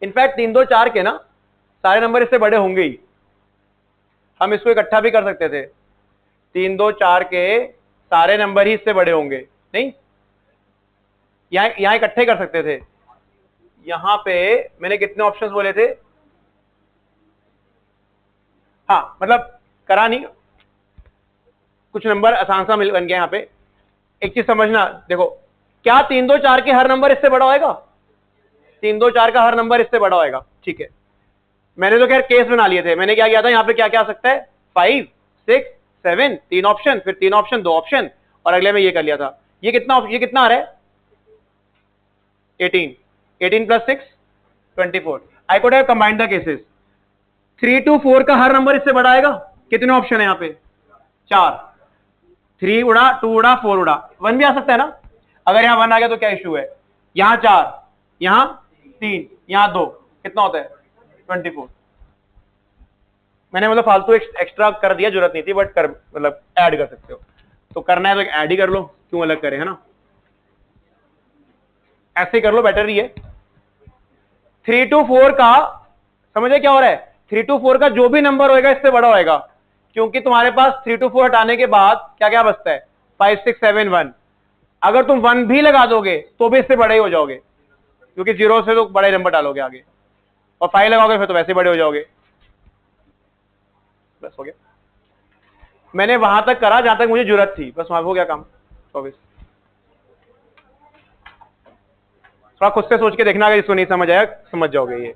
इनफैक्ट 3 2 4 के ना सारे नंबर इससे बड़े होंगे ही। हम इसको इकट्ठा भी कर सकते थे, 3 2 4 के सारे नंबर ही इससे बड़े होंगे, नहीं, यहां इकट्ठे कर सकते थे। यहां पे मैंने कितने ऑप्शंस बोले थे? हाँ, मतलब करा नहीं, कुछ नंबर आसान सा मिल बन गया। यहां पे एक चीज समझना, देखो, क्या 3 2 4 के हर नंबर इससे बड़ा होएगा? 3 2 4 का हर नंबर इससे बड़ा होएगा, ठीक है। मैंने तो खैर केस बना लिए थे, मैंने क्या किया था, यहाँ पे क्या क्या आ सकता है, 5 6 7, 3 ऑप्शन, फिर 3 ऑप्शन 2 ऑप्शन, और अगले में ये कर लिया था। ये कितना आ रहा है? 18, 18 plus 6 24। I could have combined the cases. 3 2 4 का हर नंबर इससे बड़ा आएगा। कितने ऑप्शन है यहाँ पे? 4, 3 उड़ा, 2 उड़ा, 4 उड़ा, 1 भी आ सकता है ना। अगर यहाँ 1 आ गया तो क्या इश्यू है? यहाँ 4, यहाँ 3, यहाँ 2, कितना होता है? 24। मैंने मतलब फालतू एक्स्ट्रा कर दिया, जरूरत नहीं थी, बट कर मतलब ऐड कर सकते हो, तो करना है तो ऐड ही कर लो, क्यों अलग करें, है ना, ऐसे ही कर लो, बेटर ही है। 3 2 4 का समझे क्या हो रहा है? 3 to 4 का जो भी नंबर होएगा इससे बड़ा होएगा, क्योंकि तुम्हारे पास 3 to 4 हटाने के बाद क्या क्या बचता है, 5 6 7 1। अगर तुम 1 भी लगा दोगे तो भी इससे बड़े ही हो जाओगे, क्योंकि 0 से तो बड़े नंबर डालोगे आगे, और 5 लगाओगे फिर तो वैसे बड़े हो जाओगे। बस हो गया, मैंने वहां तक करा जहां तक मुझे जरूरत थी, बस वहां हो गया काम। 24। थोड़ा खुद से सोच के देखना, अगर इसको नहीं समझ आया समझ जाओगे ये।